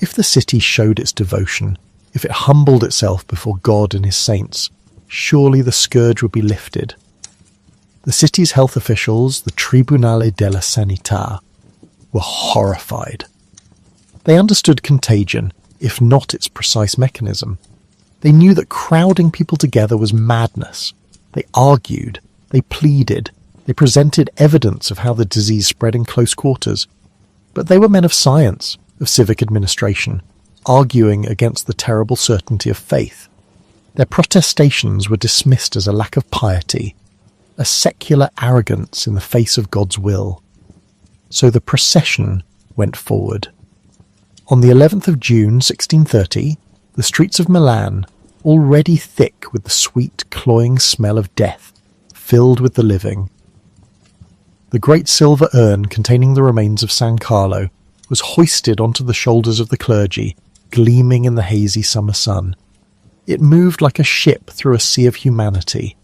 If the city showed its devotion, if it humbled itself before God and his saints, surely the scourge would be lifted. The city's health officials, the Tribunale della Sanità, were horrified. They understood contagion, if not its precise mechanism. They knew that crowding people together was madness. They argued, they pleaded, they presented evidence of how the disease spread in close quarters. But they were men of science, of civic administration, arguing against the terrible certainty of faith. Their protestations were dismissed as a lack of piety, a secular arrogance in the face of God's will. So the procession went forward. On the 11th of June 1630, the streets of Milan, already thick with the sweet, cloying smell of death, filled with the living. The great silver urn containing the remains of San Carlo was hoisted onto the shoulders of the clergy, gleaming in the hazy summer sun. It moved like a ship through a sea of humanity.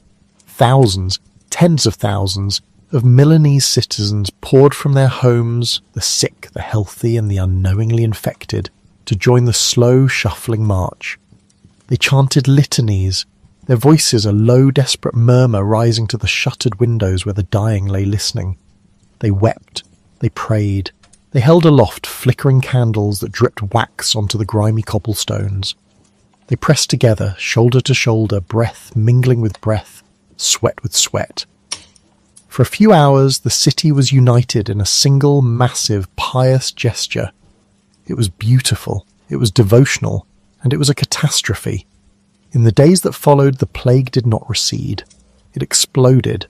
Thousands, tens of thousands, of Milanese citizens poured from their homes, the sick, the healthy, and the unknowingly infected, to join the slow, shuffling march. They chanted litanies, their voices a low, desperate murmur rising to the shuttered windows where the dying lay listening. They wept, they prayed, they held aloft flickering candles that dripped wax onto the grimy cobblestones. They pressed together, shoulder to shoulder, breath mingling with breath, sweat with sweat. For a few hours the city was united in a single, massive, pious gesture. It was beautiful, it was devotional, and it was a catastrophe. In the days that followed, the plague did not recede. It exploded.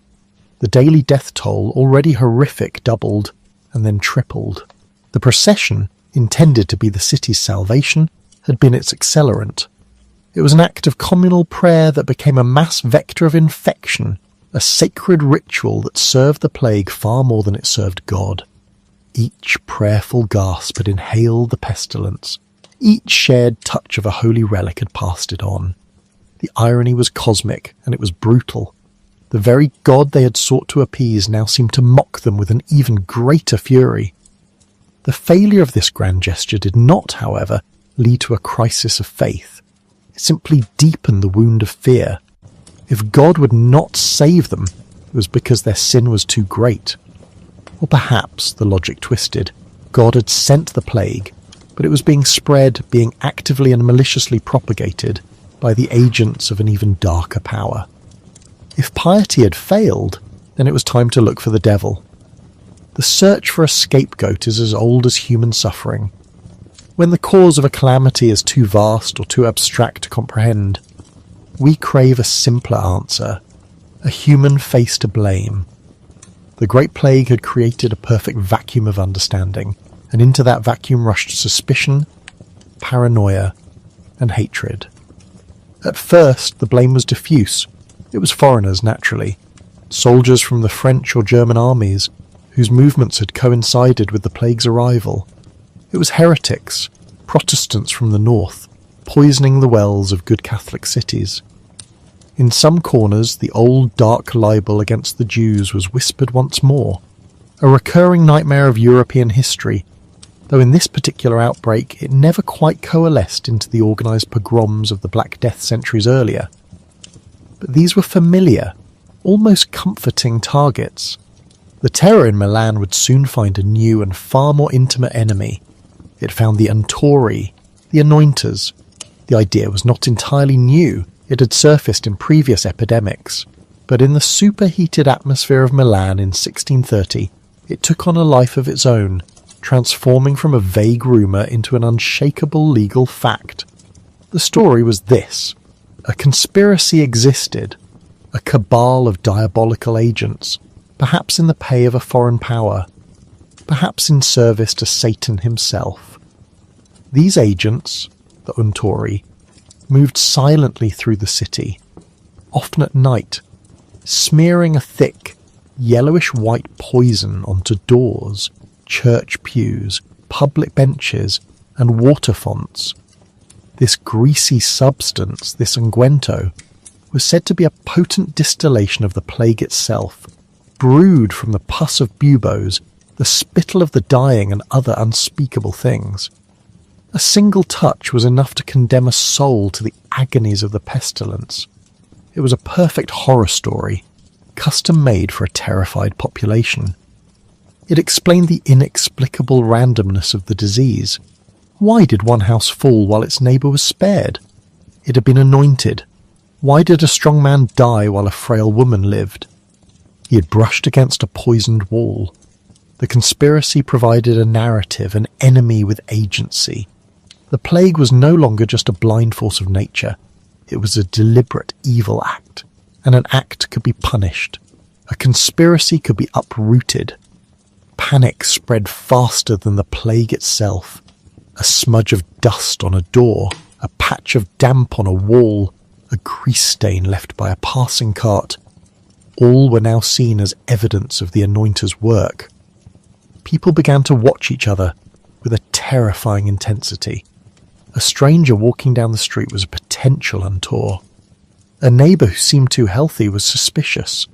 The daily death toll, already horrific, doubled, and then tripled. The procession, intended to be the city's salvation, had been its accelerant. It was an act of communal prayer that became a mass vector of infection, a sacred ritual that served the plague far more than it served God. Each prayerful gasp had inhaled the pestilence. Each shared touch of a holy relic had passed it on. The irony was cosmic, and it was brutal. The very God they had sought to appease now seemed to mock them with an even greater fury. The failure of this grand gesture did not, however, lead to a crisis of faith. It simply deepened the wound of fear. If God would not save them, it was because their sin was too great. Or perhaps, the logic twisted, God had sent the plague, but it was being spread, being actively and maliciously propagated by the agents of an even darker power. If piety had failed, then it was time to look for the devil. The search for a scapegoat is as old as human suffering. When the cause of a calamity is too vast or too abstract to comprehend, we crave a simpler answer, a human face to blame. The Great Plague had created a perfect vacuum of understanding, and into that vacuum rushed suspicion, paranoia, and hatred. At first, the blame was diffuse. It was foreigners, naturally, soldiers from the French or German armies, whose movements had coincided with the plague's arrival. It was heretics, Protestants from the north, poisoning the wells of good Catholic cities. In some corners, the old dark libel against the Jews was whispered once more, a recurring nightmare of European history, though in this particular outbreak it never quite coalesced into the organised pogroms of the Black Death centuries earlier. But these were familiar, almost comforting targets. The terror in Milan would soon find a new and far more intimate enemy. It found the Untori, the Anointers. The idea was not entirely new. It had surfaced in previous epidemics. But in the superheated atmosphere of Milan in 1630, it took on a life of its own, transforming from a vague rumour into an unshakable legal fact. The story was this. A conspiracy existed, a cabal of diabolical agents, perhaps in the pay of a foreign power, perhaps in service to Satan himself. These agents, the Untori, moved silently through the city, often at night, smearing a thick, yellowish-white poison onto doors, church pews, public benches, and water fonts. This greasy substance, this unguento, was said to be a potent distillation of the plague itself, brewed from the pus of buboes, the spittle of the dying and other unspeakable things. A single touch was enough to condemn a soul to the agonies of the pestilence. It was a perfect horror story, custom-made for a terrified population. It explained the inexplicable randomness of the disease. Why did one house fall while its neighbour was spared? It had been anointed. Why did a strong man die while a frail woman lived? He had brushed against a poisoned wall. The conspiracy provided a narrative, an enemy with agency. The plague was no longer just a blind force of nature. It was a deliberate evil act, and an act could be punished. A conspiracy could be uprooted. Panic spread faster than the plague itself. A smudge of dust on a door, a patch of damp on a wall, a grease stain left by a passing cart. All were now seen as evidence of the anointer's work. People began to watch each other with a terrifying intensity. A stranger walking down the street was a potential untor. A neighbour who seemed too healthy was suspicious.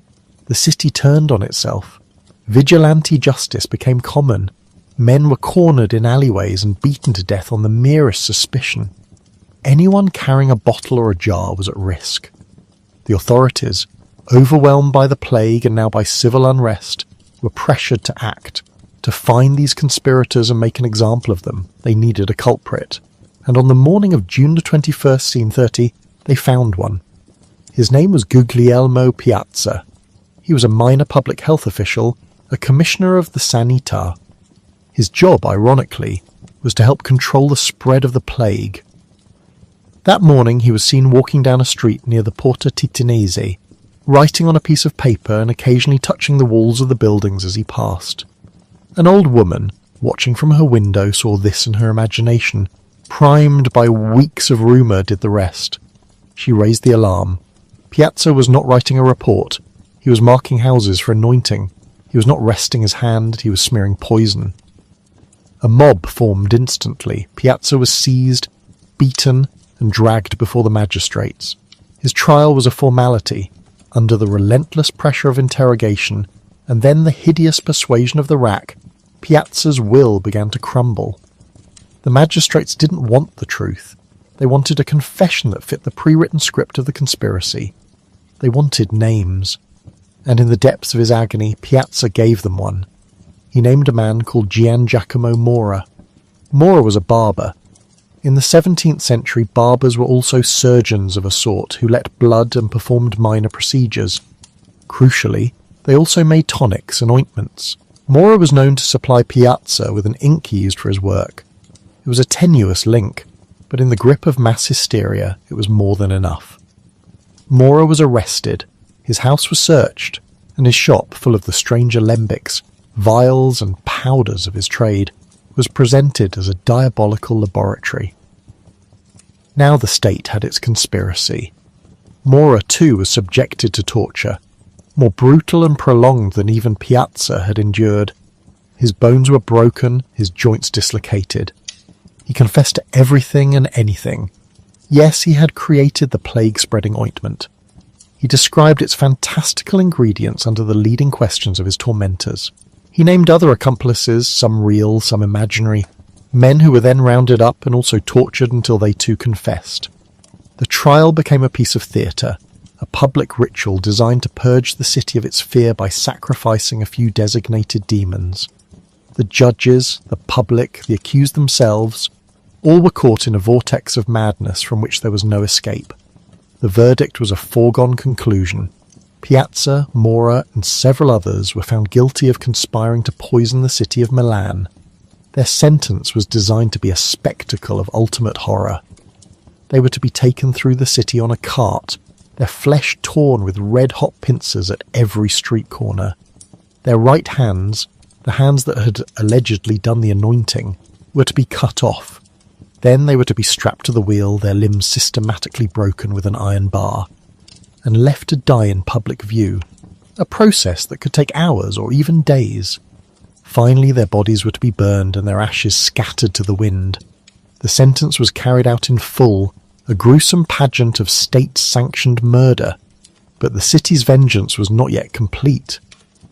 The city turned on itself. Vigilante justice became common. Men were cornered in alleyways and beaten to death on the merest suspicion. Anyone carrying a bottle or a jar was at risk. The authorities, overwhelmed by the plague and now by civil unrest, were pressured to act. To find these conspirators and make an example of them, they needed a culprit. And on the morning of June the 21st, 1830, they found one. His name was Guglielmo Piazza. He was a minor public health official, a commissioner of the Sanità. His job, ironically, was to help control the spread of the plague. That morning he was seen walking down a street near the Porta Ticinese, writing on a piece of paper and occasionally touching the walls of the buildings as he passed. An old woman, watching from her window, saw this in her imagination. Primed by weeks of rumour did the rest. She raised the alarm. Piazza was not writing a report. He was marking houses for anointing. He was not resting his hand, he was smearing poison. A mob formed instantly. Piazza was seized, beaten, and dragged before the magistrates. His trial was a formality, under the relentless pressure of interrogation, and then the hideous persuasion of the rack. Piazza's will began to crumble. The magistrates didn't want the truth. They wanted a confession that fit the pre-written script of the conspiracy. They wanted names. And in the depths of his agony, Piazza gave them one. He named a man called Gian Giacomo Mora. Mora was a barber. In the 17th century, barbers were also surgeons of a sort who let blood and performed minor procedures. Crucially, they also made tonics and ointments. Mora was known to supply Piazza with an ink he used for his work. It was a tenuous link, but in the grip of mass hysteria, it was more than enough. Mora was arrested, his house was searched, and his shop, full of the strange alembics, vials and powders of his trade, was presented as a diabolical laboratory. Now the state had its conspiracy. Mora too was subjected to torture, more brutal and prolonged than even Piazza had endured. His bones were broken, his joints dislocated. He confessed to everything and anything. Yes, he had created the plague-spreading ointment. He described its fantastical ingredients under the leading questions of his tormentors. He named other accomplices, some real, some imaginary, men who were then rounded up and also tortured until they too confessed. The trial became a piece of theatre, a public ritual designed to purge the city of its fear by sacrificing a few designated demons. The judges, the public, the accused themselves, all were caught in a vortex of madness from which there was no escape. The verdict was a foregone conclusion. Piazza, Mora, and several others were found guilty of conspiring to poison the city of Milan. Their sentence was designed to be a spectacle of ultimate horror. They were to be taken through the city on a cart, their flesh torn with red-hot pincers at every street corner. Their right hands, the hands that had allegedly done the anointing, were to be cut off. Then they were to be strapped to the wheel, their limbs systematically broken with an iron bar, and left to die in public view, a process that could take hours or even days. Finally, their bodies were to be burned and their ashes scattered to the wind. The sentence was carried out in full, a gruesome pageant of state-sanctioned murder. But the city's vengeance was not yet complete.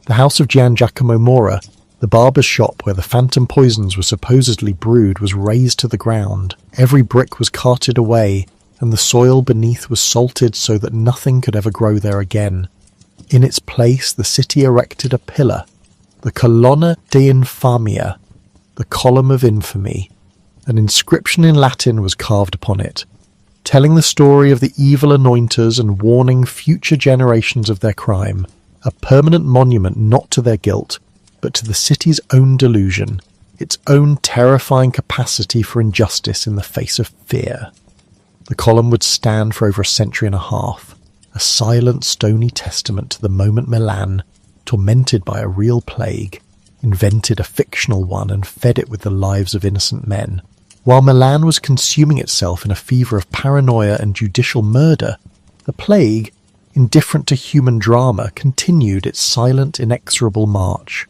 The house of Gian Giacomo Mora, the barber's shop where the phantom poisons were supposedly brewed, was razed to the ground. Every brick was carted away, and the soil beneath was salted so that nothing could ever grow there again. In its place, the city erected a pillar, the Colonna de Infamia, the Column of Infamy. An inscription in Latin was carved upon it, telling the story of the evil anointers and warning future generations of their crime, a permanent monument not to their guilt, but to the city's own delusion, its own terrifying capacity for injustice in the face of fear. The column would stand for over a century and a half, a silent, stony testament to the moment Milan, tormented by a real plague, invented a fictional one and fed it with the lives of innocent men. While Milan was consuming itself in a fever of paranoia and judicial murder, the plague, indifferent to human drama, continued its silent, inexorable march.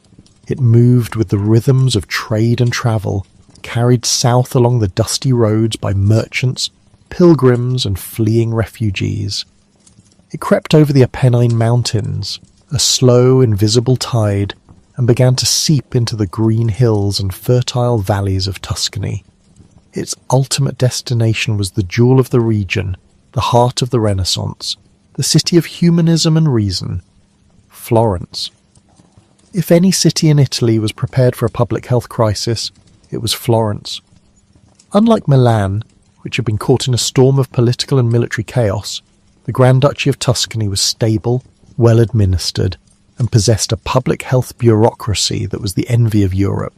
It moved with the rhythms of trade and travel, carried south along the dusty roads by merchants, pilgrims, and fleeing refugees. It crept over the Apennine Mountains, a slow, invisible tide, and began to seep into the green hills and fertile valleys of Tuscany. Its ultimate destination was the jewel of the region, the heart of the Renaissance, the city of humanism and reason, Florence. If any city in Italy was prepared for a public health crisis, it was Florence. Unlike Milan, which had been caught in a storm of political and military chaos, the Grand Duchy of Tuscany was stable, well administered, and possessed a public health bureaucracy that was the envy of Europe.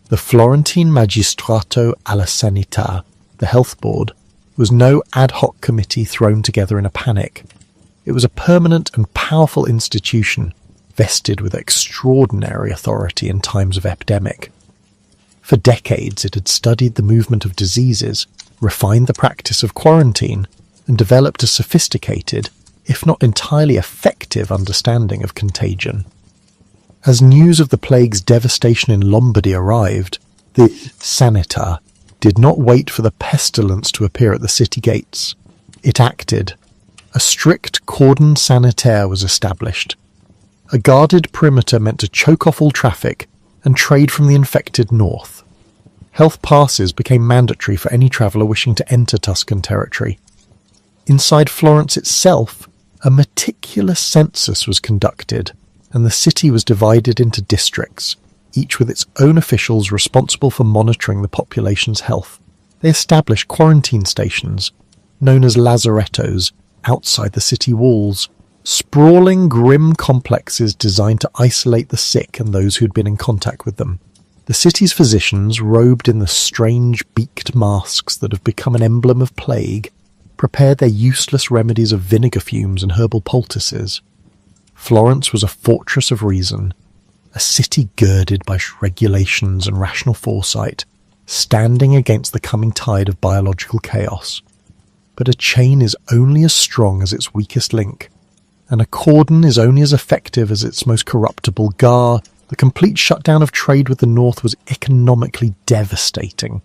The Florentine Magistrato alla Sanità, the health board, was no ad hoc committee thrown together in a panic. It was a permanent and powerful institution, vested with extraordinary authority in times of epidemic. For decades it had studied the movement of diseases, refined the practice of quarantine, and developed a sophisticated, if not entirely effective, understanding of contagion. As news of the plague's devastation in Lombardy arrived, the Sanità did not wait for the pestilence to appear at the city gates. It acted. A strict cordon sanitaire was established. A guarded perimeter meant to choke off all traffic and trade from the infected north. Health passes became mandatory for any traveller wishing to enter Tuscan territory. Inside Florence itself, a meticulous census was conducted, and the city was divided into districts, each with its own officials responsible for monitoring the population's health. They established quarantine stations, known as lazarettos, outside the city walls, sprawling, grim complexes designed to isolate the sick and those who'd been in contact with them. The city's physicians, robed in the strange beaked masks that have become an emblem of plague, prepared their useless remedies of vinegar fumes and herbal poultices. Florence was a fortress of reason, a city girded by regulations and rational foresight, standing against the coming tide of biological chaos. But a chain is only as strong as its weakest link, and a cordon is only as effective as its most corruptible gar. The complete shutdown of trade with the North was economically devastating.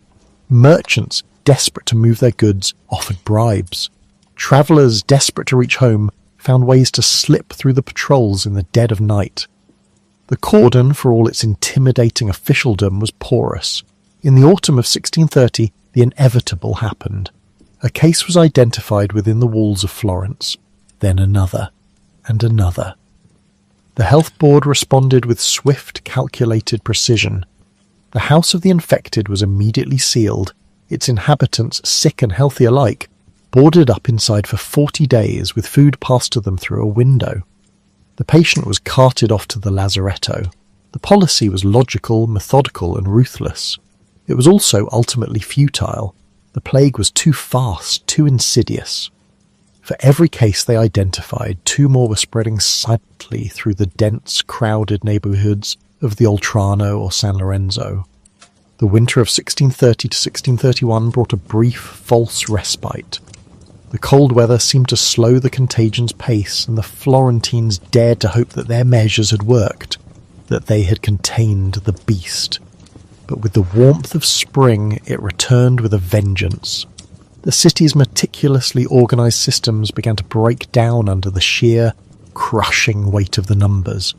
Merchants, desperate to move their goods, offered bribes. Travellers, desperate to reach home, found ways to slip through the patrols in the dead of night. The cordon, for all its intimidating officialdom, was porous. In the autumn of 1630, the inevitable happened. A case was identified within the walls of Florence, then another, and another. The health board responded with swift, calculated precision. The house of the infected was immediately sealed, its inhabitants, sick and healthy alike, boarded up inside for 40 days with food passed to them through a window. The patient was carted off to the lazaretto. The policy was logical, methodical, and ruthless. It was also ultimately futile. The plague was too fast, too insidious. For every case they identified, 2 more were spreading silently through the dense, crowded neighbourhoods of the Oltrarno or San Lorenzo. The winter of 1630 to 1631 brought a brief, false respite. The cold weather seemed to slow the contagion's pace, and the Florentines dared to hope that their measures had worked, that they had contained the beast. But with the warmth of spring, it returned with a vengeance. The city's meticulously organised systems began to break down under the sheer, crushing weight of the numbers.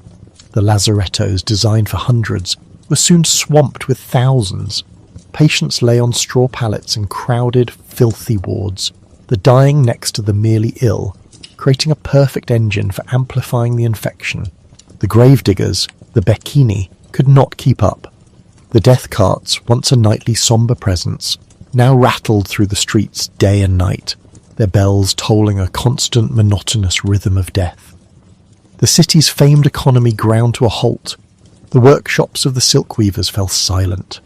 The lazarettos, designed for hundreds, were soon swamped with thousands. Patients lay on straw pallets in crowded, filthy wards, the dying next to the merely ill, creating a perfect engine for amplifying the infection. The gravediggers, the becchini, could not keep up. The death carts, once a nightly sombre presence, now rattled through the streets day and night, their bells tolling a constant monotonous rhythm of death. The city's famed economy ground to a halt. The workshops of the silk weavers fell silent.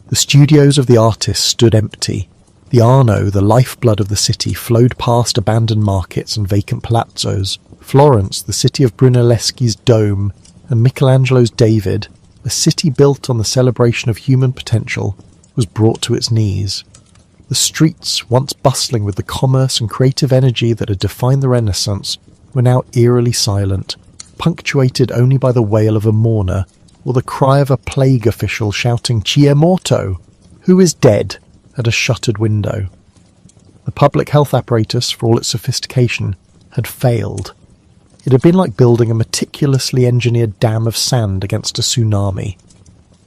The studios of the artists stood empty. The Arno, the lifeblood of the city, flowed past abandoned markets and vacant palazzos. Florence, the city of Brunelleschi's dome, and Michelangelo's David, a city built on the celebration of human potential, was brought to its knees. The streets, once bustling with the commerce and creative energy that had defined the Renaissance, were now eerily silent, punctuated only by the wail of a mourner or the cry of a plague official shouting "Chi è morto?" "Who is dead?" at a shuttered window. The public health apparatus, for all its sophistication, had failed. It had been like building a meticulously engineered dam of sand against a tsunami.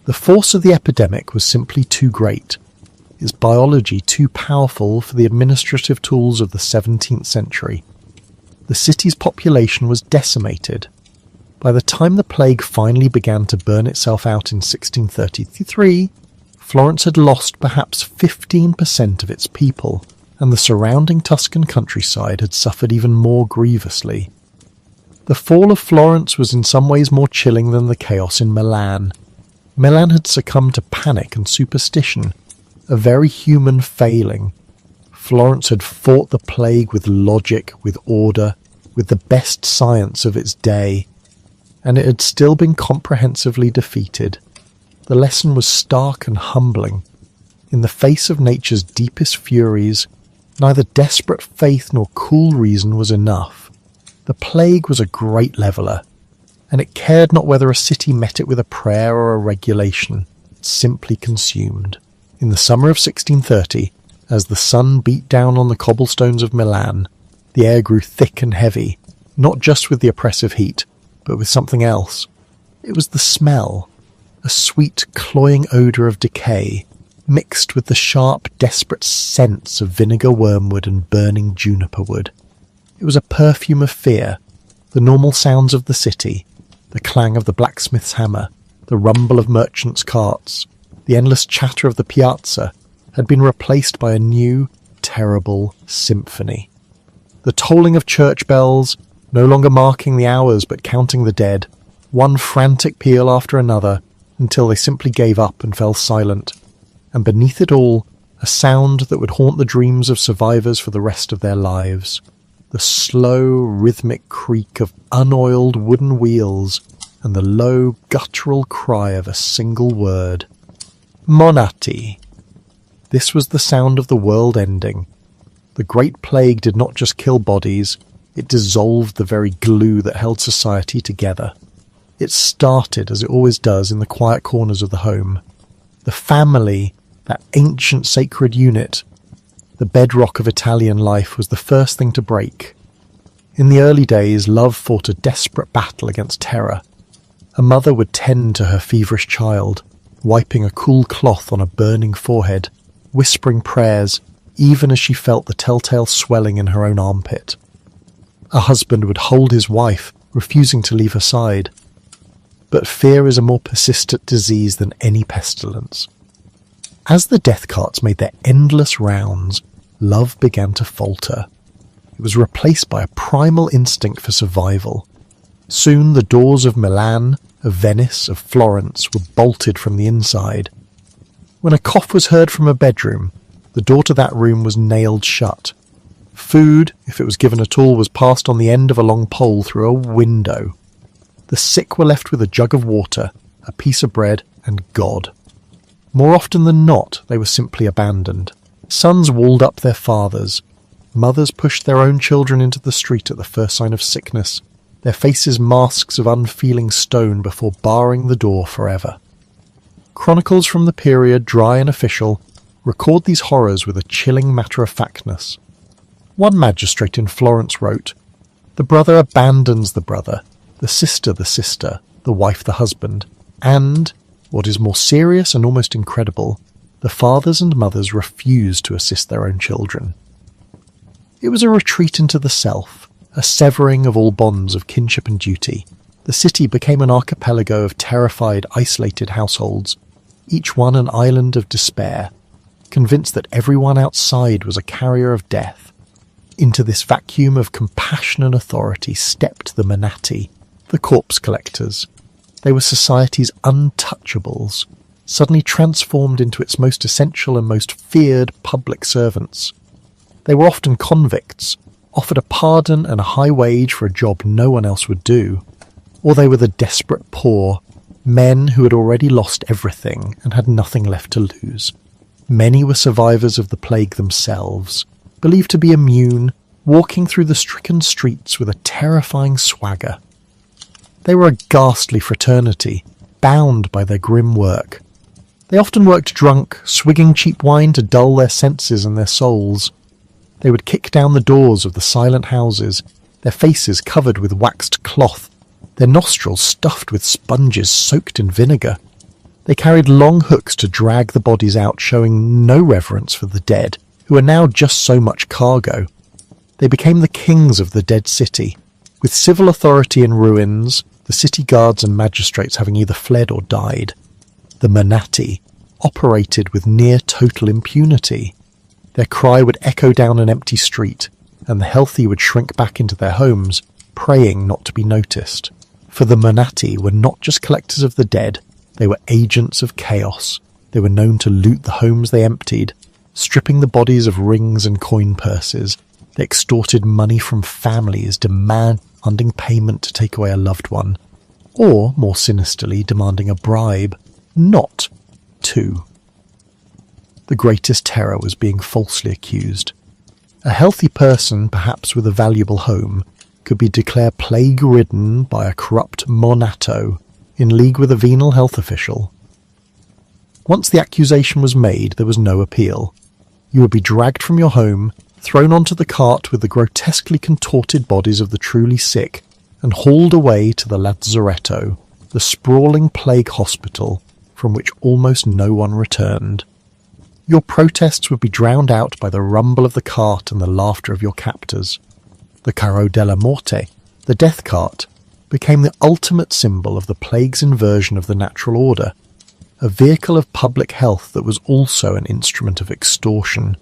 The force of the epidemic was simply too great, its biology too powerful for the administrative tools of the 17th century. The city's population was decimated. By the time the plague finally began to burn itself out in 1633, Florence had lost perhaps 15% of its people, and the surrounding Tuscan countryside had suffered even more grievously. The fall of Florence was in some ways more chilling than the chaos in Milan. Milan had succumbed to panic and superstition, a very human failing. Florence had fought the plague with logic, with order, with the best science of its day, and it had still been comprehensively defeated. The lesson was stark and humbling. In the face of nature's deepest furies, neither desperate faith nor cool reason was enough. The plague was a great leveller, and it cared not whether a city met it with a prayer or a regulation. It simply consumed. In the summer of 1630, as the sun beat down on the cobblestones of Milan, the air grew thick and heavy, not just with the oppressive heat, but with something else. It was the smell, a sweet, cloying odour of decay, mixed with the sharp, desperate scents of vinegar wormwood and burning juniper wood. It was a perfume of fear. The normal sounds of the city, the clang of the blacksmith's hammer, the rumble of merchants' carts, the endless chatter of the piazza, had been replaced by a new, terrible symphony. The tolling of church bells, no longer marking the hours but counting the dead, one frantic peal after another, until they simply gave up and fell silent, and beneath it all, a sound that would haunt the dreams of survivors for the rest of their lives. The slow, rhythmic creak of unoiled wooden wheels, and the low, guttural cry of a single word. Monati. This was the sound of the world ending. The Great Plague did not just kill bodies, it dissolved the very glue that held society together. It started, as it always does, in the quiet corners of the home. The family, that ancient sacred unit, the bedrock of Italian life, was the first thing to break. In the early days, love fought a desperate battle against terror. A mother would tend to her feverish child, wiping a cool cloth on a burning forehead, whispering prayers, even as she felt the telltale swelling in her own armpit. A husband would hold his wife, refusing to leave her side. But fear is a more persistent disease than any pestilence. As the death carts made their endless rounds, love began to falter. It was replaced by a primal instinct for survival. Soon the doors of Milan, of Venice, of Florence were bolted from the inside. When a cough was heard from a bedroom, the door to that room was nailed shut. Food, if it was given at all, was passed on the end of a long pole through a window. The sick were left with a jug of water, a piece of bread, and God. More often than not, they were simply abandoned. Sons walled up their fathers. Mothers pushed their own children into the street at the first sign of sickness, their faces masks of unfeeling stone before barring the door forever. Chronicles from the period, dry and official, record these horrors with a chilling matter-of-factness. One magistrate in Florence wrote, "The brother abandons the brother, the sister, the wife the husband, and, what is more serious and almost incredible, the fathers and mothers refuse to assist their own children." It was a retreat into the self, a severing of all bonds of kinship and duty. The city became an archipelago of terrified, isolated households, each one an island of despair, convinced that everyone outside was a carrier of death. Into this vacuum of compassion and authority stepped the Manati, the corpse collectors. They were society's untouchables, suddenly transformed into its most essential and most feared public servants. They were often convicts, offered a pardon and a high wage for a job no one else would do. Or they were the desperate poor, men who had already lost everything and had nothing left to lose. Many were survivors of the plague themselves, believed to be immune, walking through the stricken streets with a terrifying swagger. They were a ghastly fraternity, bound by their grim work. They often worked drunk, swigging cheap wine to dull their senses and their souls. They would kick down the doors of the silent houses, their faces covered with waxed cloth, their nostrils stuffed with sponges soaked in vinegar. They carried long hooks to drag the bodies out, showing no reverence for the dead, who are now just so much cargo. They became the kings of the dead city, with civil authority in ruins, the city guards and magistrates having either fled or died. The Manati operated with near total impunity. Their cry would echo down an empty street, and the healthy would shrink back into their homes, praying not to be noticed. For the Manati were not just collectors of the dead, they were agents of chaos. They were known to loot the homes they emptied, stripping the bodies of rings and coin purses. They extorted money from families, demanding payment to take away a loved one, or, more sinisterly, demanding a bribe, not to. The greatest terror was being falsely accused. A healthy person, perhaps with a valuable home, could be declared plague-ridden by a corrupt monato in league with a venal health official. Once the accusation was made, there was no appeal. You would be dragged from your home, thrown onto the cart with the grotesquely contorted bodies of the truly sick, and hauled away to the lazzaretto, the sprawling plague hospital from which almost no one returned. Your protests would be drowned out by the rumble of the cart and the laughter of your captors. The Carro della Morte, the death cart, became the ultimate symbol of the plague's inversion of the natural order, a vehicle of public health that was also an instrument of extortion,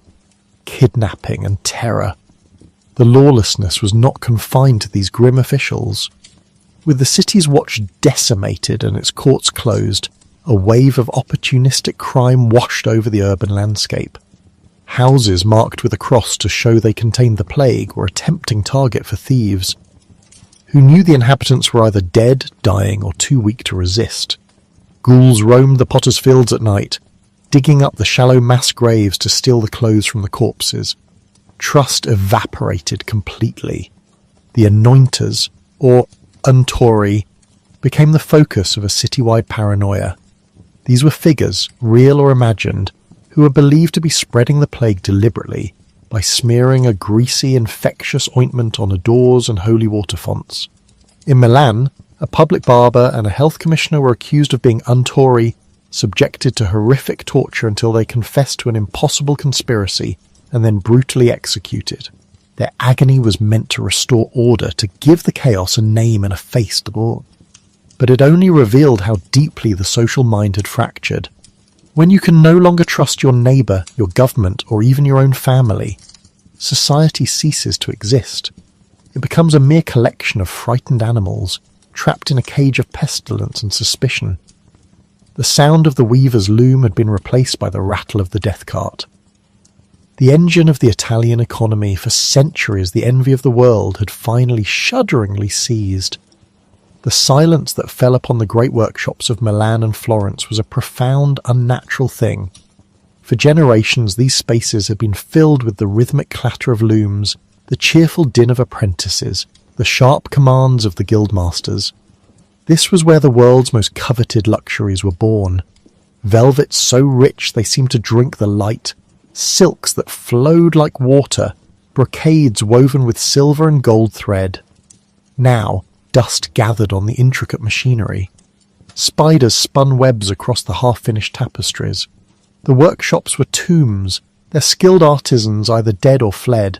kidnapping and terror. The lawlessness was not confined to these grim officials. With the city's watch decimated and its courts closed, a wave of opportunistic crime washed over the urban landscape. Houses marked with a cross to show they contained the plague were a tempting target for thieves, who knew the inhabitants were either dead, dying, or too weak to resist. Ghouls roamed the potter's fields at night, digging up the shallow mass graves to steal the clothes from the corpses. Trust evaporated completely. The anointers, or untori, became the focus of a citywide paranoia. These were figures, real or imagined, who were believed to be spreading the plague deliberately by smearing a greasy, infectious ointment on doors and holy water fonts. In Milan, a public barber and a health commissioner were accused of being untori, subjected to horrific torture until they confessed to an impossible conspiracy and then brutally executed. Their agony was meant to restore order, to give the chaos a name and a face to all. But it only revealed how deeply the social mind had fractured. When you can no longer trust your neighbour, your government, or even your own family, society ceases to exist. It becomes a mere collection of frightened animals, trapped in a cage of pestilence and suspicion. The sound of the weaver's loom had been replaced by the rattle of the death cart. The engine of the Italian economy, for centuries the envy of the world, had finally shudderingly seized. The silence that fell upon the great workshops of Milan and Florence was a profound, unnatural thing. For generations these spaces had been filled with the rhythmic clatter of looms, the cheerful din of apprentices, the sharp commands of the guildmasters. This was where the world's most coveted luxuries were born. velvets so rich they seemed to drink the light, silks that flowed like water, brocades woven with silver and gold thread. Now, dust gathered on the intricate machinery. Spiders spun webs across the half-finished tapestries. The workshops were tombs, their skilled artisans either dead or fled.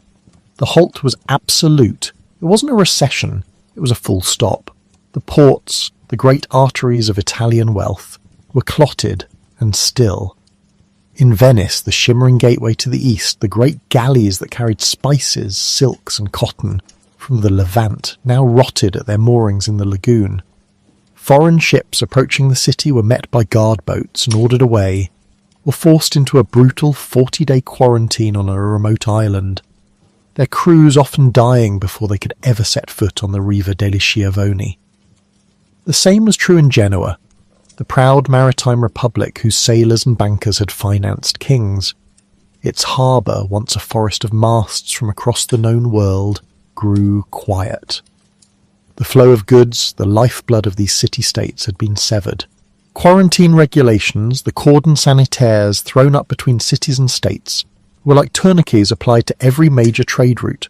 The halt was absolute. It wasn't a recession, it was a full stop. The ports, the great arteries of Italian wealth, were clotted and still. In Venice, the shimmering gateway to the east, the great galleys that carried spices, silks and cotton from the Levant now rotted at their moorings in the lagoon. Foreign ships approaching the city were met by guard boats and ordered away, or forced into a brutal 40-day quarantine on a remote island, their crews often dying before they could ever set foot on the Riva degli Schiavoni. The same was true in Genoa, the proud maritime republic whose sailors and bankers had financed kings. Its harbour, once a forest of masts from across the known world, grew quiet. The flow of goods, the lifeblood of these city-states, had been severed. Quarantine regulations, the cordon sanitaires thrown up between cities and states, were like tourniquets applied to every major trade route.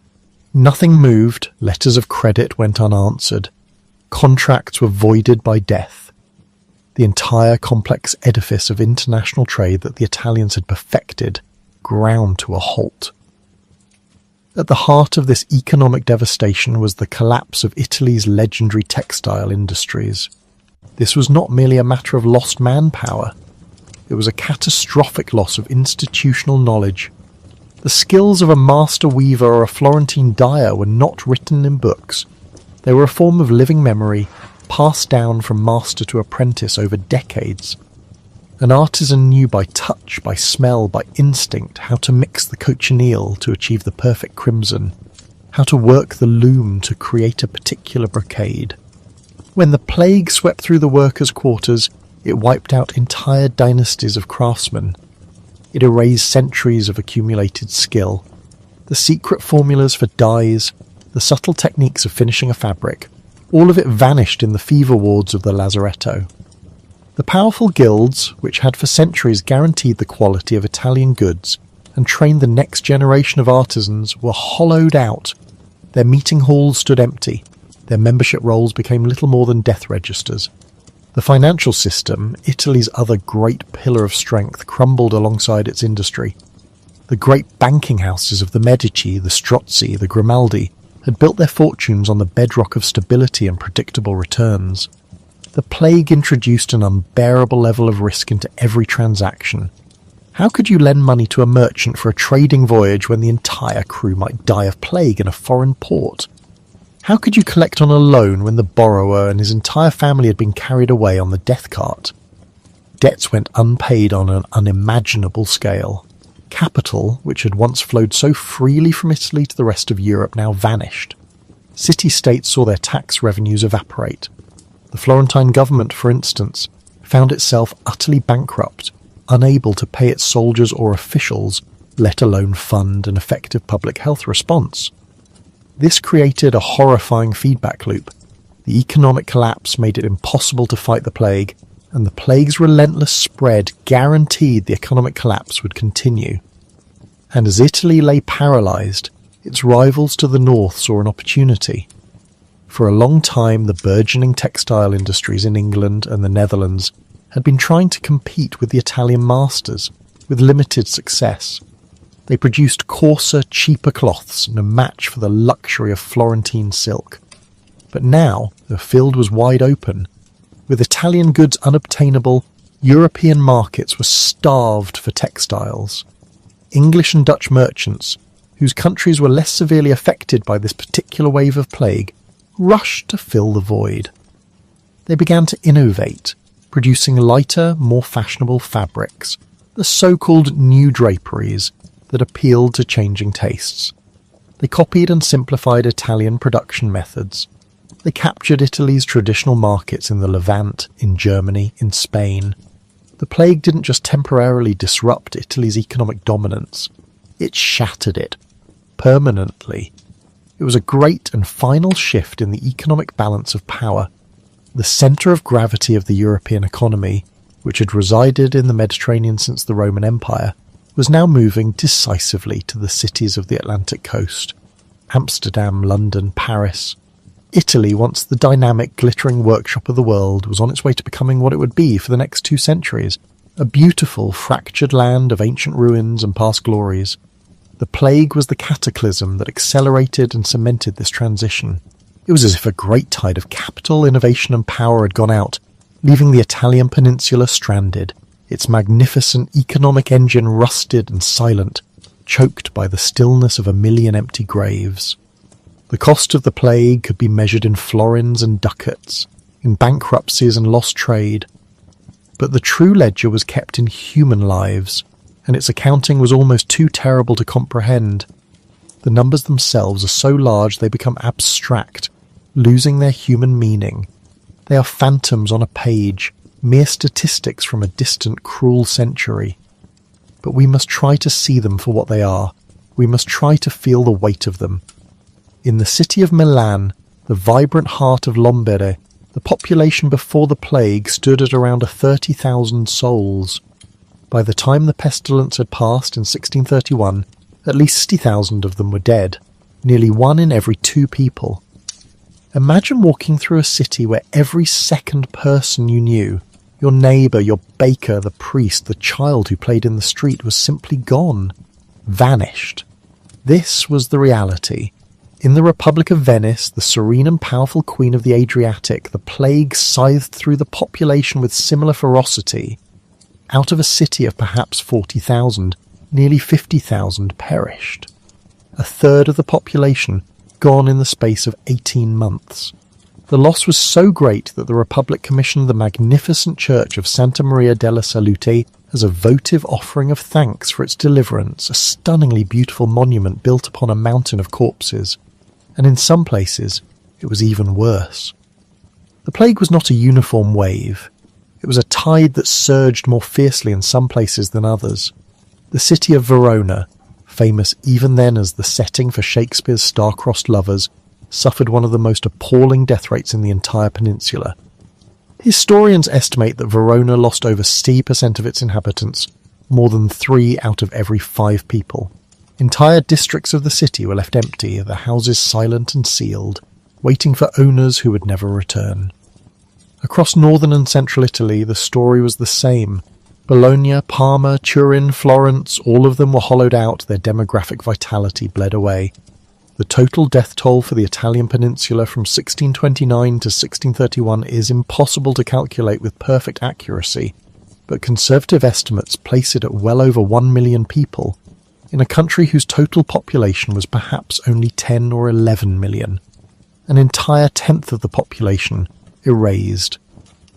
Nothing moved, letters of credit went unanswered, contracts were voided by death. The entire complex edifice of international trade that the Italians had perfected ground to a halt. At the heart of this economic devastation was the collapse of Italy's legendary textile industries. This was not merely a matter of lost manpower. It was a catastrophic loss of institutional knowledge. The skills of a master weaver or a Florentine dyer were not written in books. They were a form of living memory, passed down from master to apprentice over decades. An artisan knew by touch, by smell, by instinct how to mix the cochineal to achieve the perfect crimson, how to work the loom to create a particular brocade. When the plague swept through the workers' quarters, it wiped out entire dynasties of craftsmen. It erased centuries of accumulated skill. The secret formulas for dyes, the subtle techniques of finishing a fabric, all of it vanished in the fever wards of the lazaretto. The powerful guilds, which had for centuries guaranteed the quality of Italian goods and trained the next generation of artisans, were hollowed out. Their meeting halls stood empty. Their membership rolls became little more than death registers. The financial system, Italy's other great pillar of strength, crumbled alongside its industry. The great banking houses of the Medici, the Strozzi, the Grimaldi had built their fortunes on the bedrock of stability and predictable returns. The plague introduced an unbearable level of risk into every transaction. How could you lend money to a merchant for a trading voyage when the entire crew might die of plague in a foreign port? How could you collect on a loan when the borrower and his entire family had been carried away on the death cart? Debts went unpaid on an unimaginable scale. Capital, which had once flowed so freely from Italy to the rest of Europe, now vanished. City-states saw their tax revenues evaporate. The Florentine government, for instance, found itself utterly bankrupt, unable to pay its soldiers or officials, let alone fund an effective public health response. This created a horrifying feedback loop. The economic collapse made it impossible to fight the plague, and the plague's relentless spread guaranteed the economic collapse would continue. And as Italy lay paralysed, its rivals to the north saw an opportunity. For a long time, the burgeoning textile industries in England and the Netherlands had been trying to compete with the Italian masters, with limited success. They produced coarser, cheaper cloths, no match for the luxury of Florentine silk. But now the field was wide open. With Italian goods unobtainable, European markets were starved for textiles. English and Dutch merchants, whose countries were less severely affected by this particular wave of plague, rushed to fill the void. They began to innovate, producing lighter, more fashionable fabrics, the so-called new draperies that appealed to changing tastes. They copied and simplified Italian production methods. They captured Italy's traditional markets in the Levant, in Germany, in Spain. The plague didn't just temporarily disrupt Italy's economic dominance, it shattered it, permanently. It was a great and final shift in the economic balance of power. The centre of gravity of the European economy, which had resided in the Mediterranean since the Roman Empire, was now moving decisively to the cities of the Atlantic coast. Amsterdam, London, Paris. Italy, once the dynamic, glittering workshop of the world, was on its way to becoming what it would be for the next 2 centuries, a beautiful, fractured land of ancient ruins and past glories. The plague was the cataclysm that accelerated and cemented this transition. It was as if a great tide of capital, innovation and power had gone out, leaving the Italian peninsula stranded, its magnificent economic engine rusted and silent, choked by the stillness of 1,000,000 empty graves. The cost of the plague could be measured in florins and ducats, in bankruptcies and lost trade. But the true ledger was kept in human lives, and its accounting was almost too terrible to comprehend. The numbers themselves are so large they become abstract, losing their human meaning. They are phantoms on a page, mere statistics from a distant, cruel century. But we must try to see them for what they are. We must try to feel the weight of them. In the city of Milan, the vibrant heart of Lombardy, the population before the plague stood at around 30,000 souls. By the time the pestilence had passed in 1631, at least 60,000 of them were dead, nearly 1 in every 2 people. Imagine walking through a city where every second person you knew, your neighbour, your baker, the priest, the child who played in the street, was simply gone, vanished. This was the reality. In the Republic of Venice, the serene and powerful queen of the Adriatic, the plague scythed through the population with similar ferocity. Out of a city of perhaps 40,000, nearly 50,000 perished. A third of the population gone in the space of 18 months. The loss was so great that the Republic commissioned the magnificent church of Santa Maria della Salute as a votive offering of thanks for its deliverance, a stunningly beautiful monument built upon a mountain of corpses. And in some places, it was even worse. The plague was not a uniform wave. It was a tide that surged more fiercely in some places than others. The city of Verona, famous even then as the setting for Shakespeare's star-crossed lovers, suffered one of the most appalling death rates in the entire peninsula. Historians estimate that Verona lost over 60% of its inhabitants, more than 3 out of every 5 people. Entire districts of the city were left empty, the houses silent and sealed, waiting for owners who would never return. Across northern and central Italy, the story was the same. Bologna, Parma, Turin, Florence, all of them were hollowed out, their demographic vitality bled away. The total death toll for the Italian peninsula from 1629 to 1631 is impossible to calculate with perfect accuracy, but conservative estimates place it at well over 1 million people, in a country whose total population was perhaps only 10 or 11 million. An entire tenth of the population erased.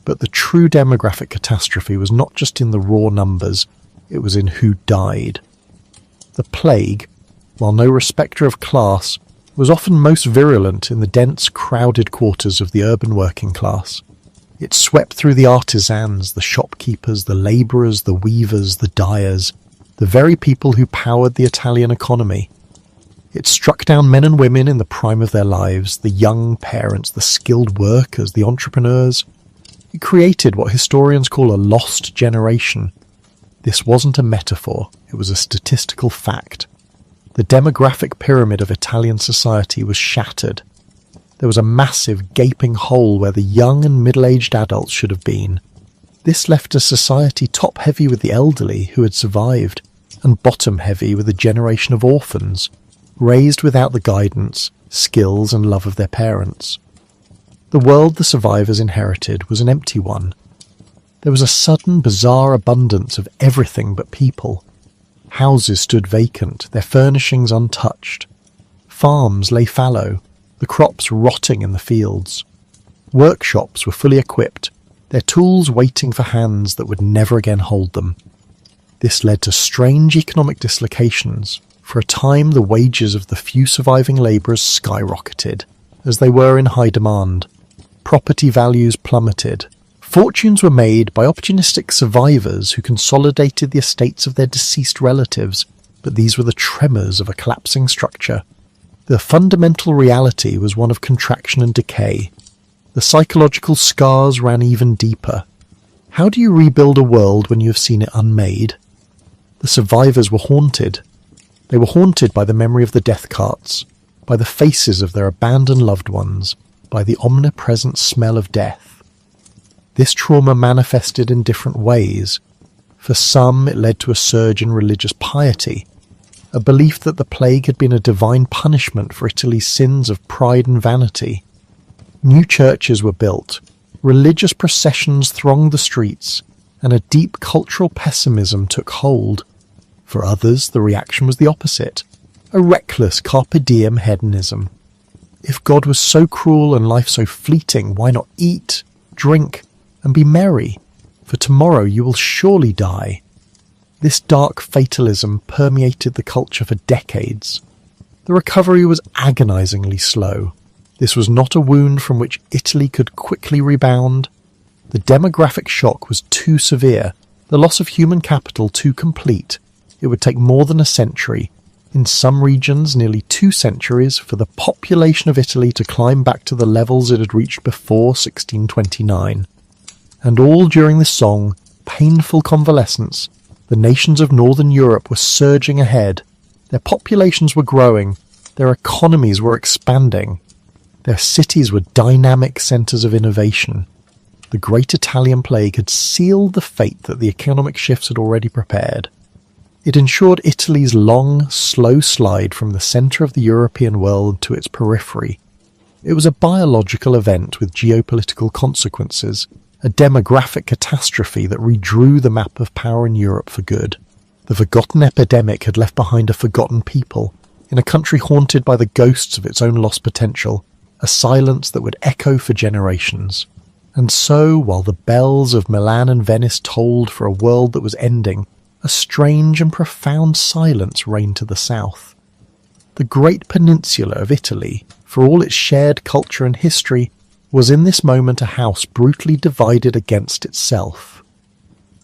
But the true demographic catastrophe was not just in the raw numbers, it was in who died. The plague, while no respecter of class, was often most virulent in the dense, crowded quarters of the urban working class. It swept through the artisans, the shopkeepers, the labourers, the weavers, the dyers, the very people who powered the Italian economy. It struck down men and women in the prime of their lives, the young parents, the skilled workers, the entrepreneurs. It created what historians call a lost generation. This wasn't a metaphor, it was a statistical fact. The demographic pyramid of Italian society was shattered. There was a massive, gaping hole where the young and middle-aged adults should have been. This left a society top-heavy with the elderly who had survived, and bottom-heavy with a generation of orphans, raised without the guidance, skills and love of their parents. The world the survivors inherited was an empty one. There was a sudden, bizarre abundance of everything but people. Houses stood vacant, their furnishings untouched. Farms lay fallow, the crops rotting in the fields. Workshops were fully equipped, their tools waiting for hands that would never again hold them. This led to strange economic dislocations. For a time, the wages of the few surviving labourers skyrocketed, as they were in high demand. Property values plummeted. Fortunes were made by opportunistic survivors who consolidated the estates of their deceased relatives, but these were the tremors of a collapsing structure. The fundamental reality was one of contraction and decay. The psychological scars ran even deeper. How do you rebuild a world when you have seen it unmade? The survivors were haunted. They were haunted by the memory of the death carts, by the faces of their abandoned loved ones, by the omnipresent smell of death. This trauma manifested in different ways. For some, it led to a surge in religious piety, a belief that the plague had been a divine punishment for Italy's sins of pride and vanity. New churches were built, religious processions thronged the streets, and a deep cultural pessimism took hold. For others, the reaction was the opposite, a reckless carpe diem hedonism. If God was so cruel and life so fleeting, why not eat, drink, and be merry? For tomorrow you will surely die. This dark fatalism permeated the culture for decades. The recovery was agonizingly slow. This was not a wound from which Italy could quickly rebound. The demographic shock was too severe, the loss of human capital too complete. It would take more than a century, in some regions nearly 2 centuries, for the population of Italy to climb back to the levels it had reached before 1629. And all during this long, painful convalescence, the nations of Northern Europe were surging ahead. Their populations were growing, their economies were expanding, their cities were dynamic centres of innovation. The Great Italian Plague had sealed the fate that the economic shifts had already prepared. It ensured Italy's long, slow slide from the centre of the European world to its periphery. It was a biological event with geopolitical consequences, a demographic catastrophe that redrew the map of power in Europe for good. The forgotten epidemic had left behind a forgotten people, in a country haunted by the ghosts of its own lost potential, a silence that would echo for generations. And so, while the bells of Milan and Venice tolled for a world that was ending, a strange and profound silence reigned to the south. The great peninsula of Italy, for all its shared culture and history, was in this moment a house brutally divided against itself.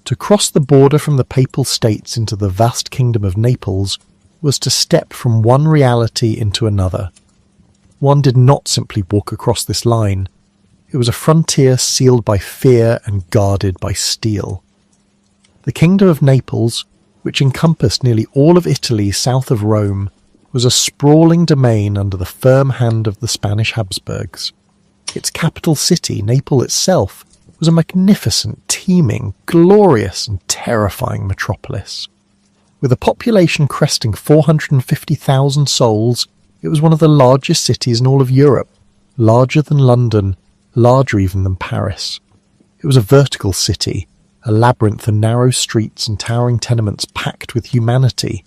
To cross the border from the Papal States into the vast kingdom of Naples was to step from one reality into another. One did not simply walk across this line. It was a frontier sealed by fear and guarded by steel. The kingdom of Naples, which encompassed nearly all of Italy south of Rome, was a sprawling domain under the firm hand of the Spanish Habsburgs. Its capital city, Naples itself, was a magnificent, teeming, glorious and terrifying metropolis. With a population cresting 450,000 souls, it was one of the largest cities in all of Europe, larger than London, larger even than Paris. It was a vertical city, a labyrinth of narrow streets and towering tenements packed with humanity,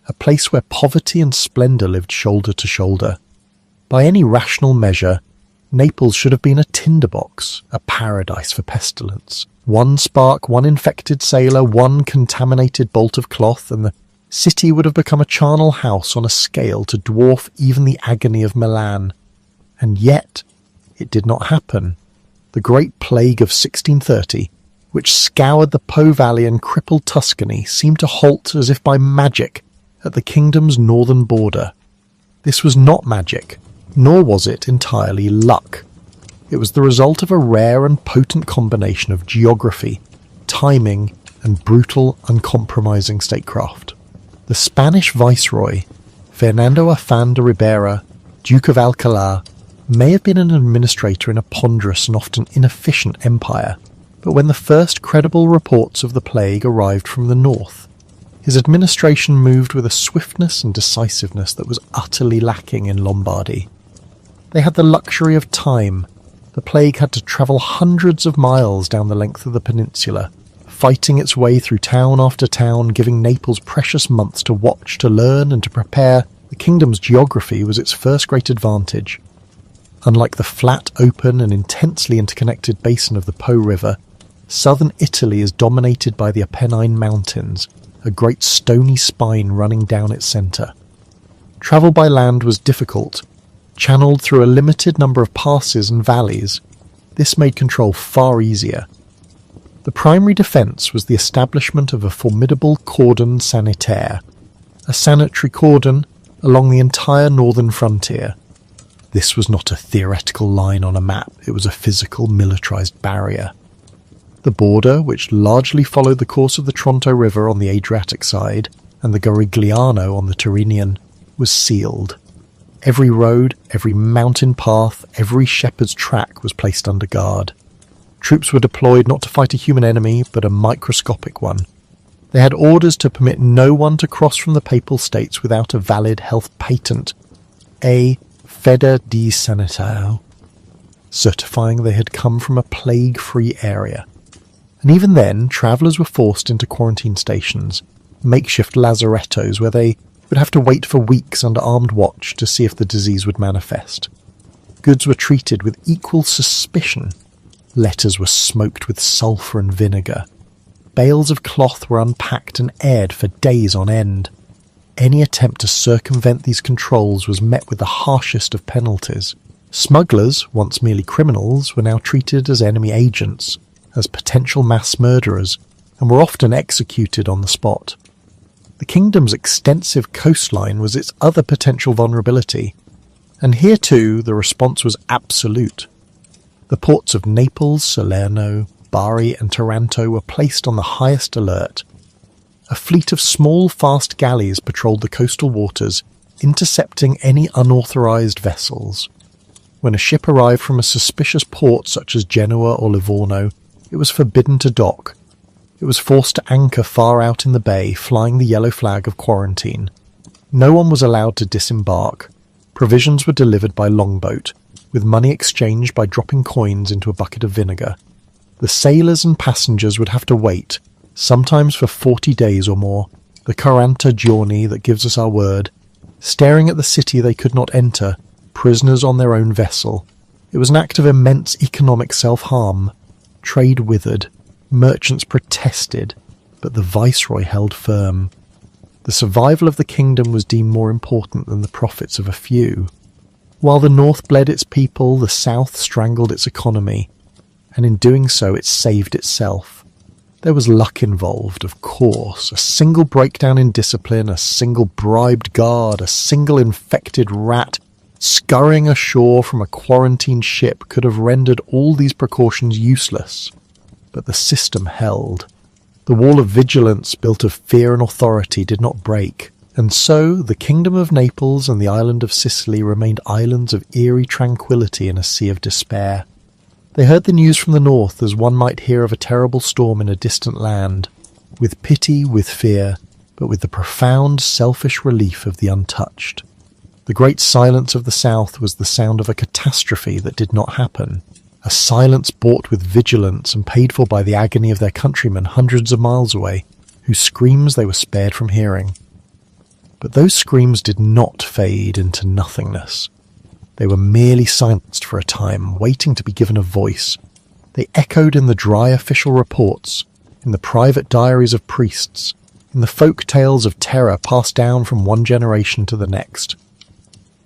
a place where poverty and splendour lived shoulder to shoulder. By any rational measure, Naples should have been a tinderbox, a paradise for pestilence. One spark, one infected sailor, one contaminated bolt of cloth, and the city would have become a charnel house on a scale to dwarf even the agony of Milan. And yet, it did not happen. The Great Plague of 1630, which scoured the Po Valley and crippled Tuscany, seemed to halt as if by magic at the kingdom's northern border. This was not magic, nor was it entirely luck. It was the result of a rare and potent combination of geography, timing, and brutal, uncompromising statecraft. The Spanish viceroy, Fernando Afán de Ribera, Duke of Alcalá, may have been an administrator in a ponderous and often inefficient empire, but when the first credible reports of the plague arrived from the north, his administration moved with a swiftness and decisiveness that was utterly lacking in Lombardy. They had the luxury of time. The plague had to travel hundreds of miles down the length of the peninsula, fighting its way through town after town, giving Naples precious months to watch, to learn, and to prepare. The kingdom's geography was its first great advantage. Unlike the flat, open, and intensely interconnected basin of the Po River, southern Italy is dominated by the Apennine Mountains, a great stony spine running down its centre. Travel by land was difficult, channeled through a limited number of passes and valleys. This made control far easier. The primary defence was the establishment of a formidable cordon sanitaire, a sanitary cordon along the entire northern frontier. This was not a theoretical line on a map, it was a physical militarised barrier. The border, which largely followed the course of the Tronto River on the Adriatic side and the Garigliano on the Tyrrhenian, was sealed. Every road, every mountain path, every shepherd's track was placed under guard. Troops were deployed not to fight a human enemy, but a microscopic one. They had orders to permit no one to cross from the Papal States without a valid health patent, a Fede di Sanitao, certifying they had come from a plague-free area. And even then, travellers were forced into quarantine stations, makeshift lazarettos where they would have to wait for weeks under armed watch to see if the disease would manifest. Goods were treated with equal suspicion. Letters were smoked with sulphur and vinegar. Bales of cloth were unpacked and aired for days on end. Any attempt to circumvent these controls was met with the harshest of penalties. Smugglers, once merely criminals, were now treated as enemy agents, as potential mass murderers, and were often executed on the spot. The kingdom's extensive coastline was its other potential vulnerability, and here too the response was absolute. The ports of Naples, Salerno, Bari and Taranto were placed on the highest alert. A fleet of small, fast galleys patrolled the coastal waters, intercepting any unauthorized vessels. When a ship arrived from a suspicious port such as Genoa or Livorno, it was forbidden to dock. It was forced to anchor far out in the bay, flying the yellow flag of quarantine. No one was allowed to disembark. Provisions were delivered by longboat, with money exchanged by dropping coins into a bucket of vinegar. The sailors and passengers would have to wait, sometimes for 40 days or more, the 40 giorni that gives us our word, staring at the city they could not enter, prisoners on their own vessel. It was an act of immense economic self-harm. Trade withered, merchants protested, but the viceroy held firm. The survival of the kingdom was deemed more important than the profits of a few. While the north bled its people, the south strangled its economy, and in doing so it saved itself. There was luck involved, of course. A single breakdown in discipline, a single bribed guard, a single infected rat scurrying ashore from a quarantined ship could have rendered all these precautions useless. But the system held. The wall of vigilance built of fear and authority did not break, and so the kingdom of Naples and the island of Sicily remained islands of eerie tranquillity in a sea of despair. They heard the news from the north as one might hear of a terrible storm in a distant land, with pity, with fear, but with the profound, selfish relief of the untouched. The great silence of the south was the sound of a catastrophe that did not happen, a silence bought with vigilance and paid for by the agony of their countrymen hundreds of miles away, whose screams they were spared from hearing. But those screams did not fade into nothingness. They were merely silenced for a time, waiting to be given a voice. They echoed in the dry official reports, in the private diaries of priests, in the folk tales of terror passed down from one generation to the next.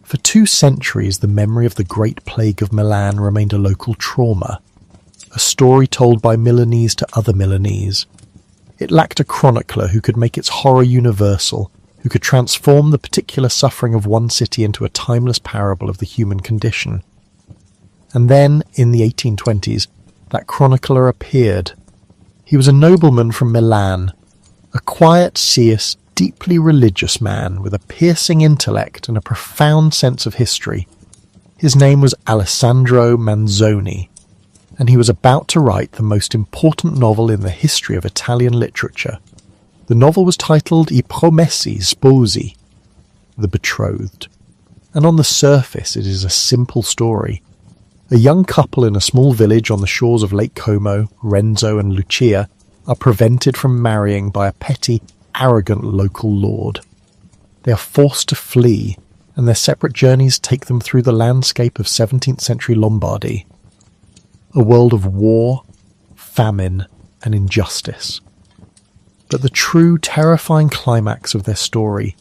For 2 centuries, the memory of the Great Plague of Milan remained a local trauma, a story told by Milanese to other Milanese. It lacked a chronicler who could make its horror universal, who could transform the particular suffering of one city into a timeless parable of the human condition. And then, in the 1820s, that chronicler appeared. He was a nobleman from Milan, a quiet, serious, deeply religious man with a piercing intellect and a profound sense of history. His name was Alessandro Manzoni, and he was about to write the most important novel in the history of Italian literature. The novel was titled I Promessi Sposi, The Betrothed, and on the surface it is a simple story. A young couple in a small village on the shores of Lake Como, Renzo and Lucia, are prevented from marrying by a petty, arrogant local lord. They are forced to flee, and their separate journeys take them through the landscape of 17th century Lombardy, a world of war, famine, and injustice. But the true terrifying climax of their story,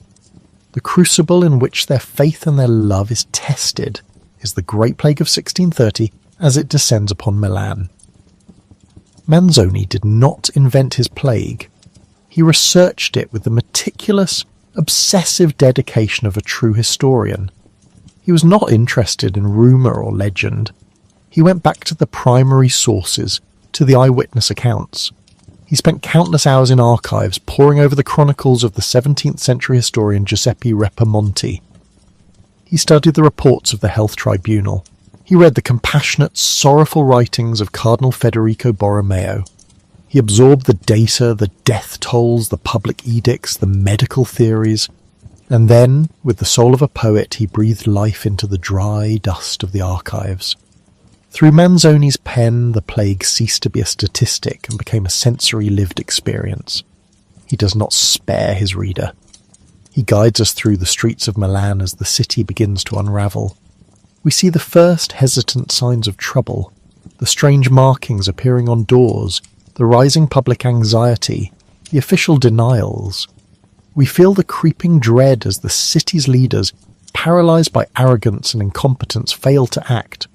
the crucible in which their faith and their love is tested, is the Great Plague of 1630 as it descends upon Milan. Manzoni did not invent his plague. He researched it with the meticulous, obsessive dedication of a true historian. He was not interested in rumour or legend. He went back to the primary sources, to the eyewitness accounts. He spent countless hours in archives poring over the chronicles of the 17th century historian Giuseppe Repamonti. He studied the reports of the Health Tribunal. He read the compassionate, sorrowful writings of Cardinal Federico Borromeo. He absorbed the data, the death tolls, the public edicts, the medical theories, and then, with the soul of a poet, he breathed life into the dry dust of the archives. Through Manzoni's pen, the plague ceased to be a statistic and became a sensory lived experience. He does not spare his reader. He guides us through the streets of Milan as the city begins to unravel. We see the first hesitant signs of trouble, the strange markings appearing on doors, the rising public anxiety, the official denials. We feel the creeping dread as the city's leaders, paralyzed by arrogance and incompetence, fail to act.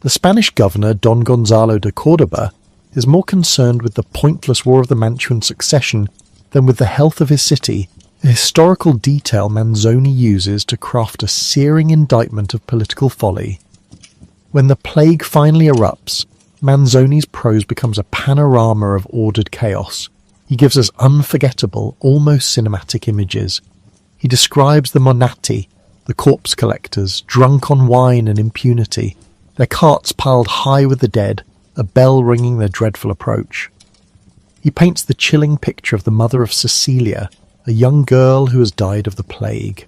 The Spanish governor, Don Gonzalo de Córdoba, is more concerned with the pointless War of the Mantuan Succession than with the health of his city, a historical detail Manzoni uses to craft a searing indictment of political folly. When the plague finally erupts, Manzoni's prose becomes a panorama of ordered chaos. He gives us unforgettable, almost cinematic images. He describes the monati, the corpse collectors, drunk on wine and impunity, their carts piled high with the dead, a bell ringing their dreadful approach. He paints the chilling picture of the mother of Cecilia, a young girl who has died of the plague.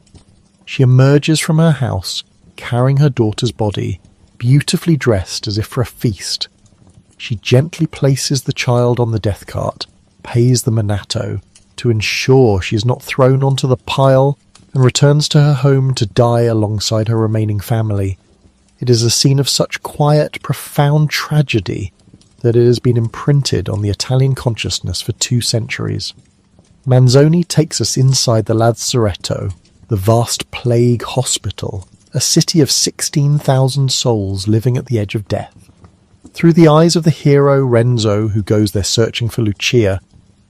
She emerges from her house, carrying her daughter's body, beautifully dressed as if for a feast. She gently places the child on the death cart, pays the monato, to ensure she is not thrown onto the pile, and returns to her home to die alongside her remaining family. It is a scene of such quiet, profound tragedy that it has been imprinted on the Italian consciousness for 2 centuries. Manzoni takes us inside the Lazaretto, the vast plague hospital, a city of 16,000 souls living at the edge of death. Through the eyes of the hero Renzo, who goes there searching for Lucia,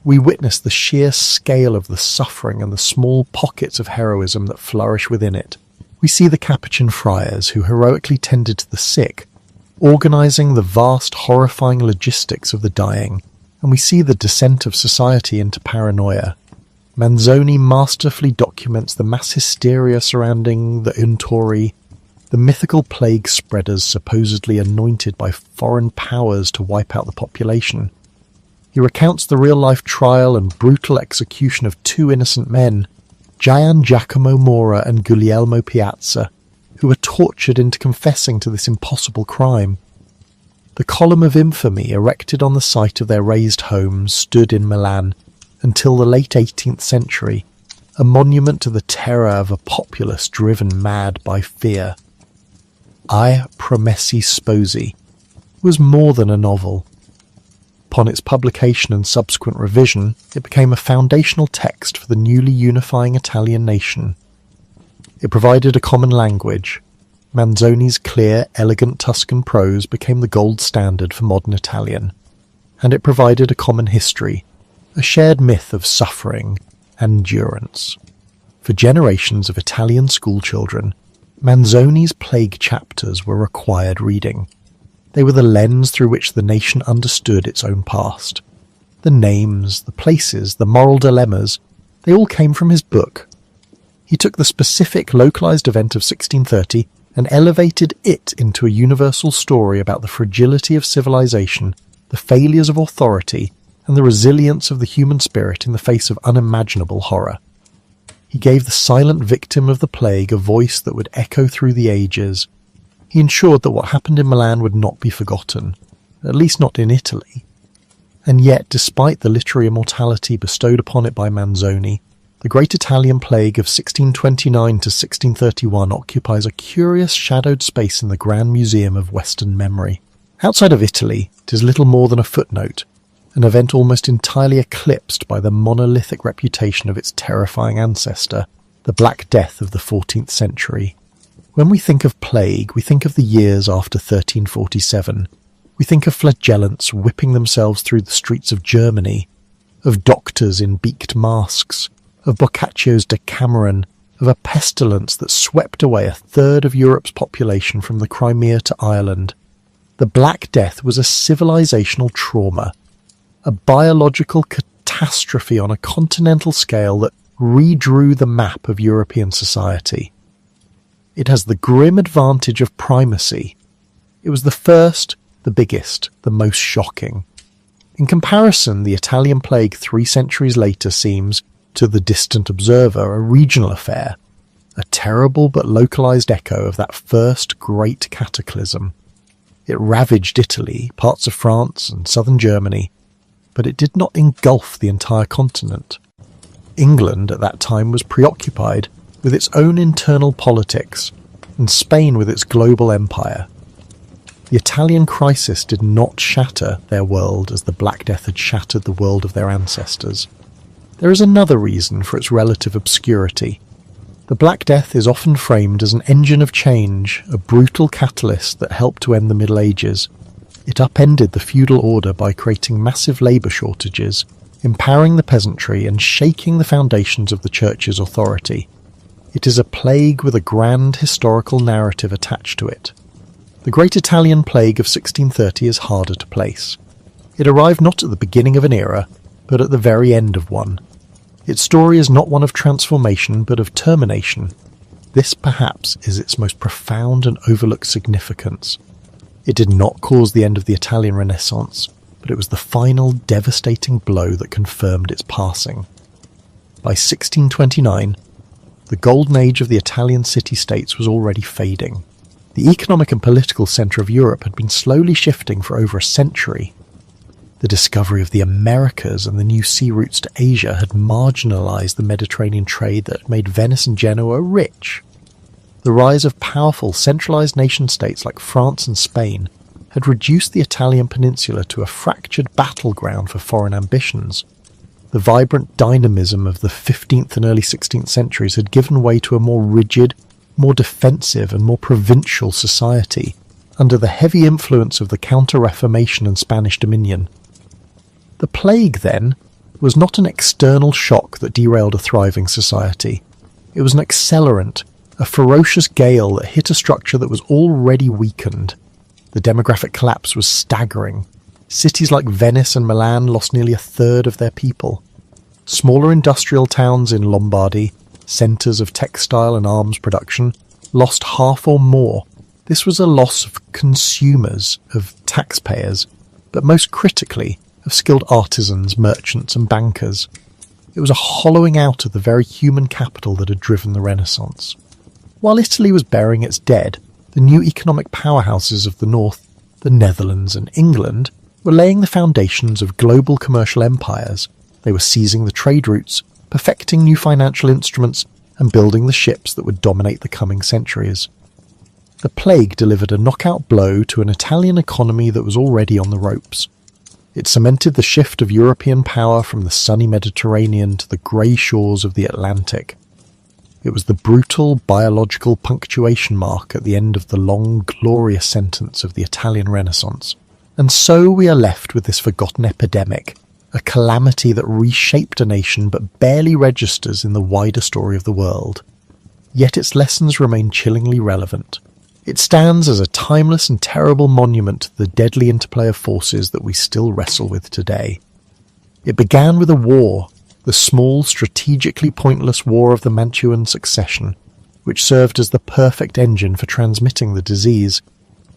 we witness the sheer scale of the suffering and the small pockets of heroism that flourish within it. We see the Capuchin friars who heroically tended to the sick, organising the vast, horrifying logistics of the dying, and we see the descent of society into paranoia. Manzoni masterfully documents the mass hysteria surrounding the Untori, the mythical plague spreaders supposedly anointed by foreign powers to wipe out the population. He recounts the real-life trial and brutal execution of 2 innocent men, Gian Giacomo Mora and Guglielmo Piazza, who were tortured into confessing to this impossible crime. The column of infamy erected on the site of their razed homes stood in Milan until the late 18th century, a monument to the terror of a populace driven mad by fear. I Promessi Sposi was more than a novel. Upon its publication and subsequent revision, it became a foundational text for the newly unifying Italian nation. It provided a common language. Manzoni's clear, elegant Tuscan prose became the gold standard for modern Italian. And it provided a common history, a shared myth of suffering and endurance. For generations of Italian schoolchildren, Manzoni's plague chapters were required reading. They were the lens through which the nation understood its own past. The names, the places, the moral dilemmas, they all came from his book. He took the specific localized event of 1630 and elevated it into a universal story about the fragility of civilization, the failures of authority, and the resilience of the human spirit in the face of unimaginable horror. He gave the silent victim of the plague a voice that would echo through the ages. He ensured that what happened in Milan would not be forgotten, at least not in Italy. And yet, despite the literary immortality bestowed upon it by Manzoni, the Great Italian Plague of 1629 to 1631 occupies a curious shadowed space in the Grand Museum of Western memory. Outside of Italy, it is little more than a footnote, an event almost entirely eclipsed by the monolithic reputation of its terrifying ancestor, the Black Death of the 14th century. When we think of plague, we think of the years after 1347. We think of flagellants whipping themselves through the streets of Germany, of doctors in beaked masks, of Boccaccio's Decameron, of a pestilence that swept away 1/3 of Europe's population from the Crimea to Ireland. The Black Death was a civilizational trauma, a biological catastrophe on a continental scale that redrew the map of European society. It has the grim advantage of primacy. It was the first, the biggest, the most shocking. In comparison, the Italian plague 3 centuries later seems, to the distant observer, a regional affair, a terrible but localized echo of that first great cataclysm. It ravaged Italy, parts of France and southern Germany, but it did not engulf the entire continent. England at that time was preoccupied with its own internal politics, and Spain with its global empire. The Italian crisis did not shatter their world as the Black Death had shattered the world of their ancestors. There is another reason for its relative obscurity. The Black Death is often framed as an engine of change, a brutal catalyst that helped to end the Middle Ages. It upended the feudal order by creating massive labour shortages, empowering the peasantry and shaking the foundations of the church's authority. It is a plague with a grand historical narrative attached to it. The Great Italian Plague of 1630 is harder to place. It arrived not at the beginning of an era, but at the very end of one. Its story is not one of transformation, but of termination. This, perhaps, is its most profound and overlooked significance. It did not cause the end of the Italian Renaissance, but it was the final devastating blow that confirmed its passing. By 1629, the golden age of the Italian city-states was already fading. The economic and political centre of Europe had been slowly shifting for over a century. The discovery of the Americas and the new sea routes to Asia had marginalised the Mediterranean trade that had made Venice and Genoa rich. The rise of powerful, centralised nation-states like France and Spain had reduced the Italian peninsula to a fractured battleground for foreign ambitions. The vibrant dynamism of the 15th and early 16th centuries had given way to a more rigid, more defensive and more provincial society, under the heavy influence of the Counter-Reformation and Spanish dominion. The plague, then, was not an external shock that derailed a thriving society. It was an accelerant, a ferocious gale that hit a structure that was already weakened. The demographic collapse was staggering. Cities like Venice and Milan lost nearly a third of their people. Smaller industrial towns in Lombardy, centres of textile and arms production, lost half or more. This was a loss of consumers, of taxpayers, but most critically, of skilled artisans, merchants and bankers. It was a hollowing out of the very human capital that had driven the Renaissance. While Italy was burying its dead, the new economic powerhouses of the north, the Netherlands and England, were laying the foundations of global commercial empires. They were seizing the trade routes, perfecting new financial instruments, and building the ships that would dominate the coming centuries. The plague delivered a knockout blow to an Italian economy that was already on the ropes. It cemented the shift of European power from the sunny Mediterranean to the grey shores of the Atlantic. It was the brutal biological punctuation mark at the end of the long, glorious sentence of the Italian Renaissance. And so we are left with this forgotten epidemic, a calamity that reshaped a nation but barely registers in the wider story of the world. Yet its lessons remain chillingly relevant. It stands as a timeless and terrible monument to the deadly interplay of forces that we still wrestle with today. It began with a war, the small, strategically pointless War of the Mantuan Succession, which served as the perfect engine for transmitting the disease,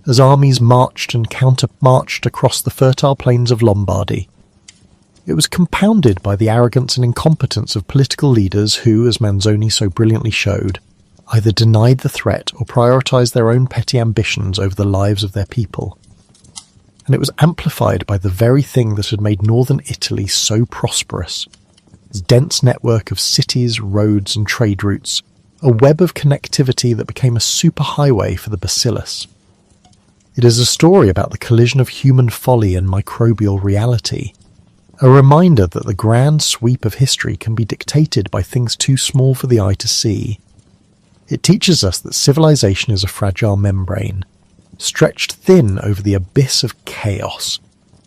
as armies marched and counter-marched across the fertile plains of Lombardy. It was compounded by the arrogance and incompetence of political leaders who, as Manzoni so brilliantly showed, either denied the threat or prioritised their own petty ambitions over the lives of their people. And it was amplified by the very thing that had made northern Italy so prosperous: its dense network of cities, roads and trade routes, a web of connectivity that became a superhighway for the bacillus. It is a story about the collision of human folly and microbial reality, a reminder that the grand sweep of history can be dictated by things too small for the eye to see. It teaches us that civilization is a fragile membrane, stretched thin over the abyss of chaos,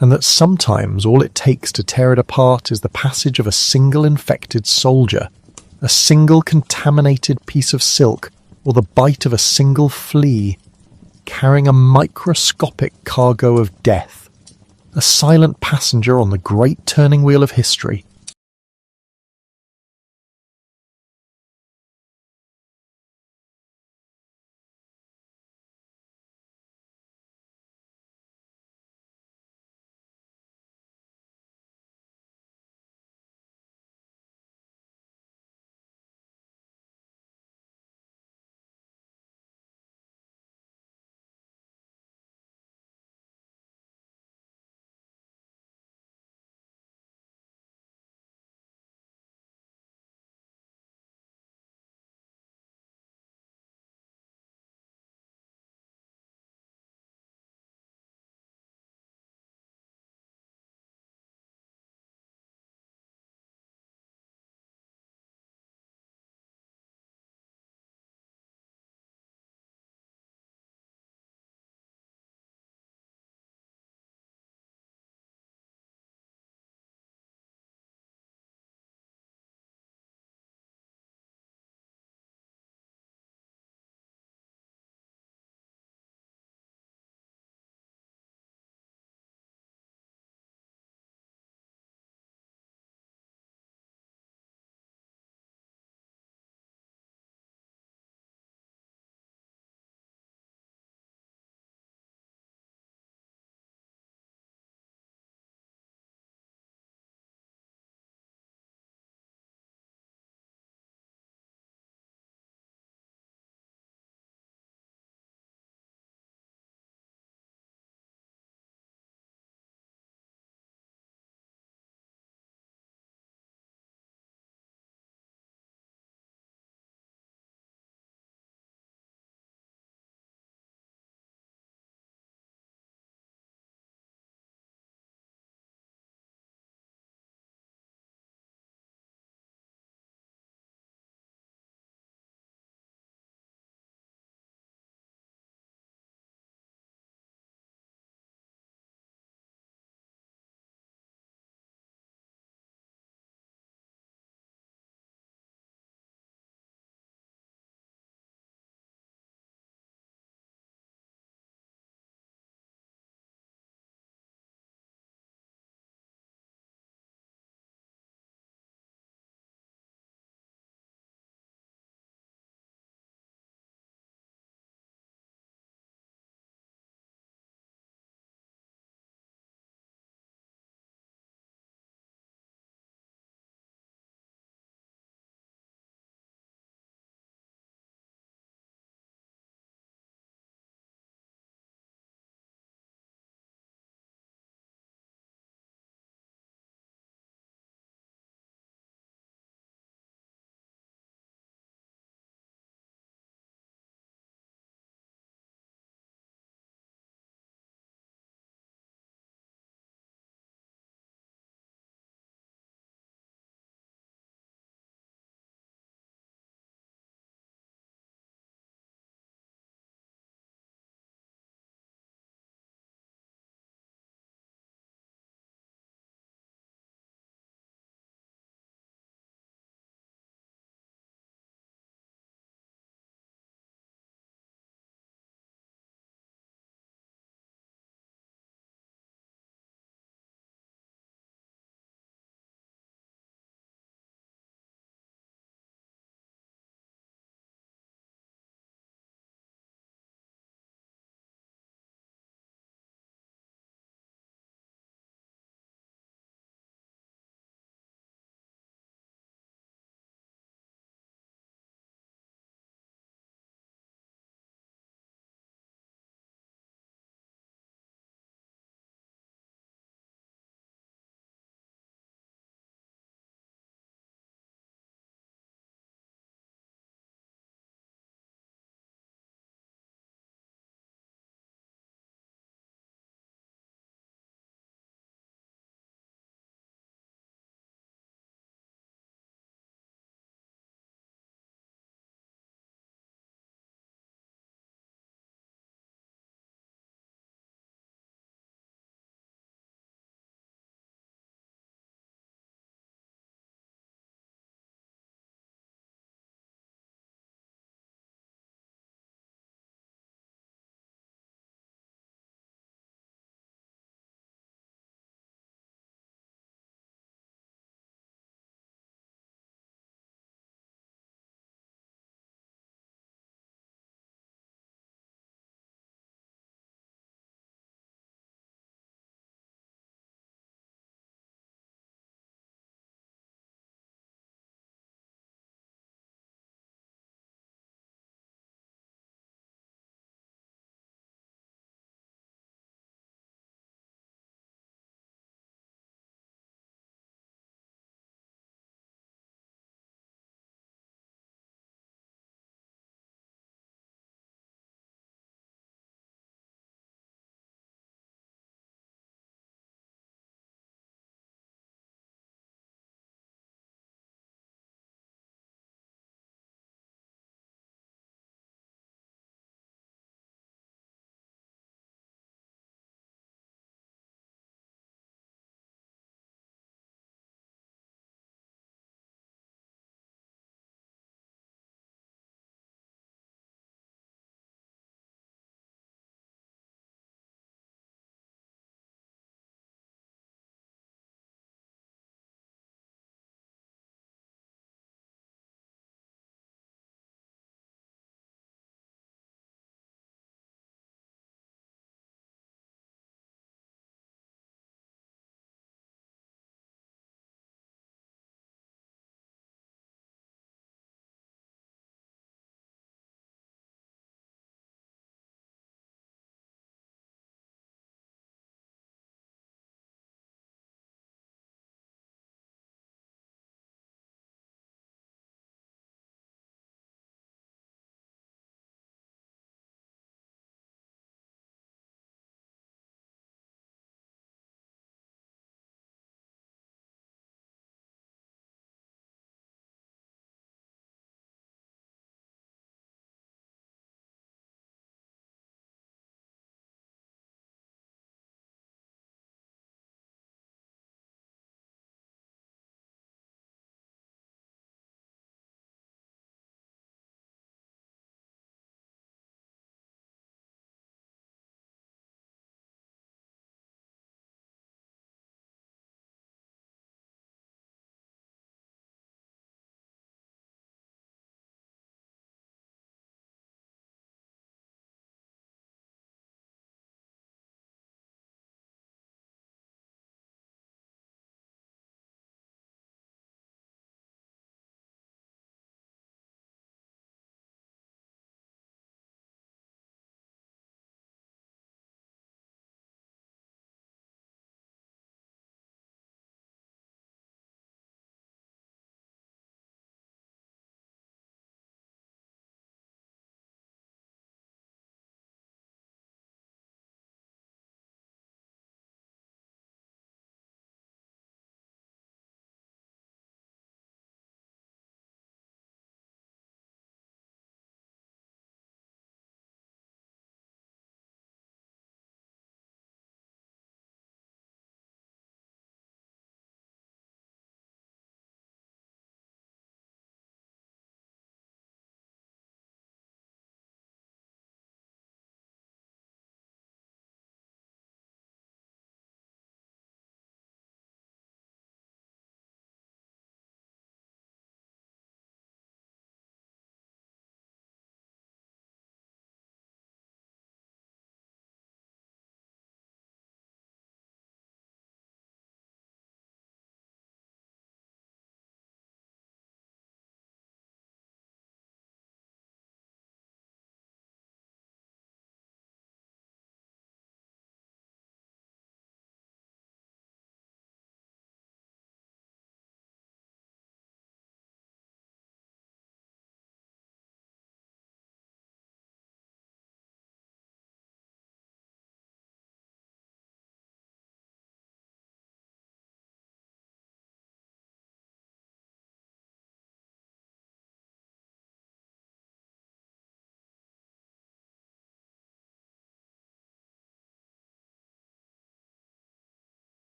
and that sometimes all it takes to tear it apart is the passage of a single infected soldier, a single contaminated piece of silk, or the bite of a single flea. carrying a microscopic cargo of death, a silent passenger on the great turning wheel of history,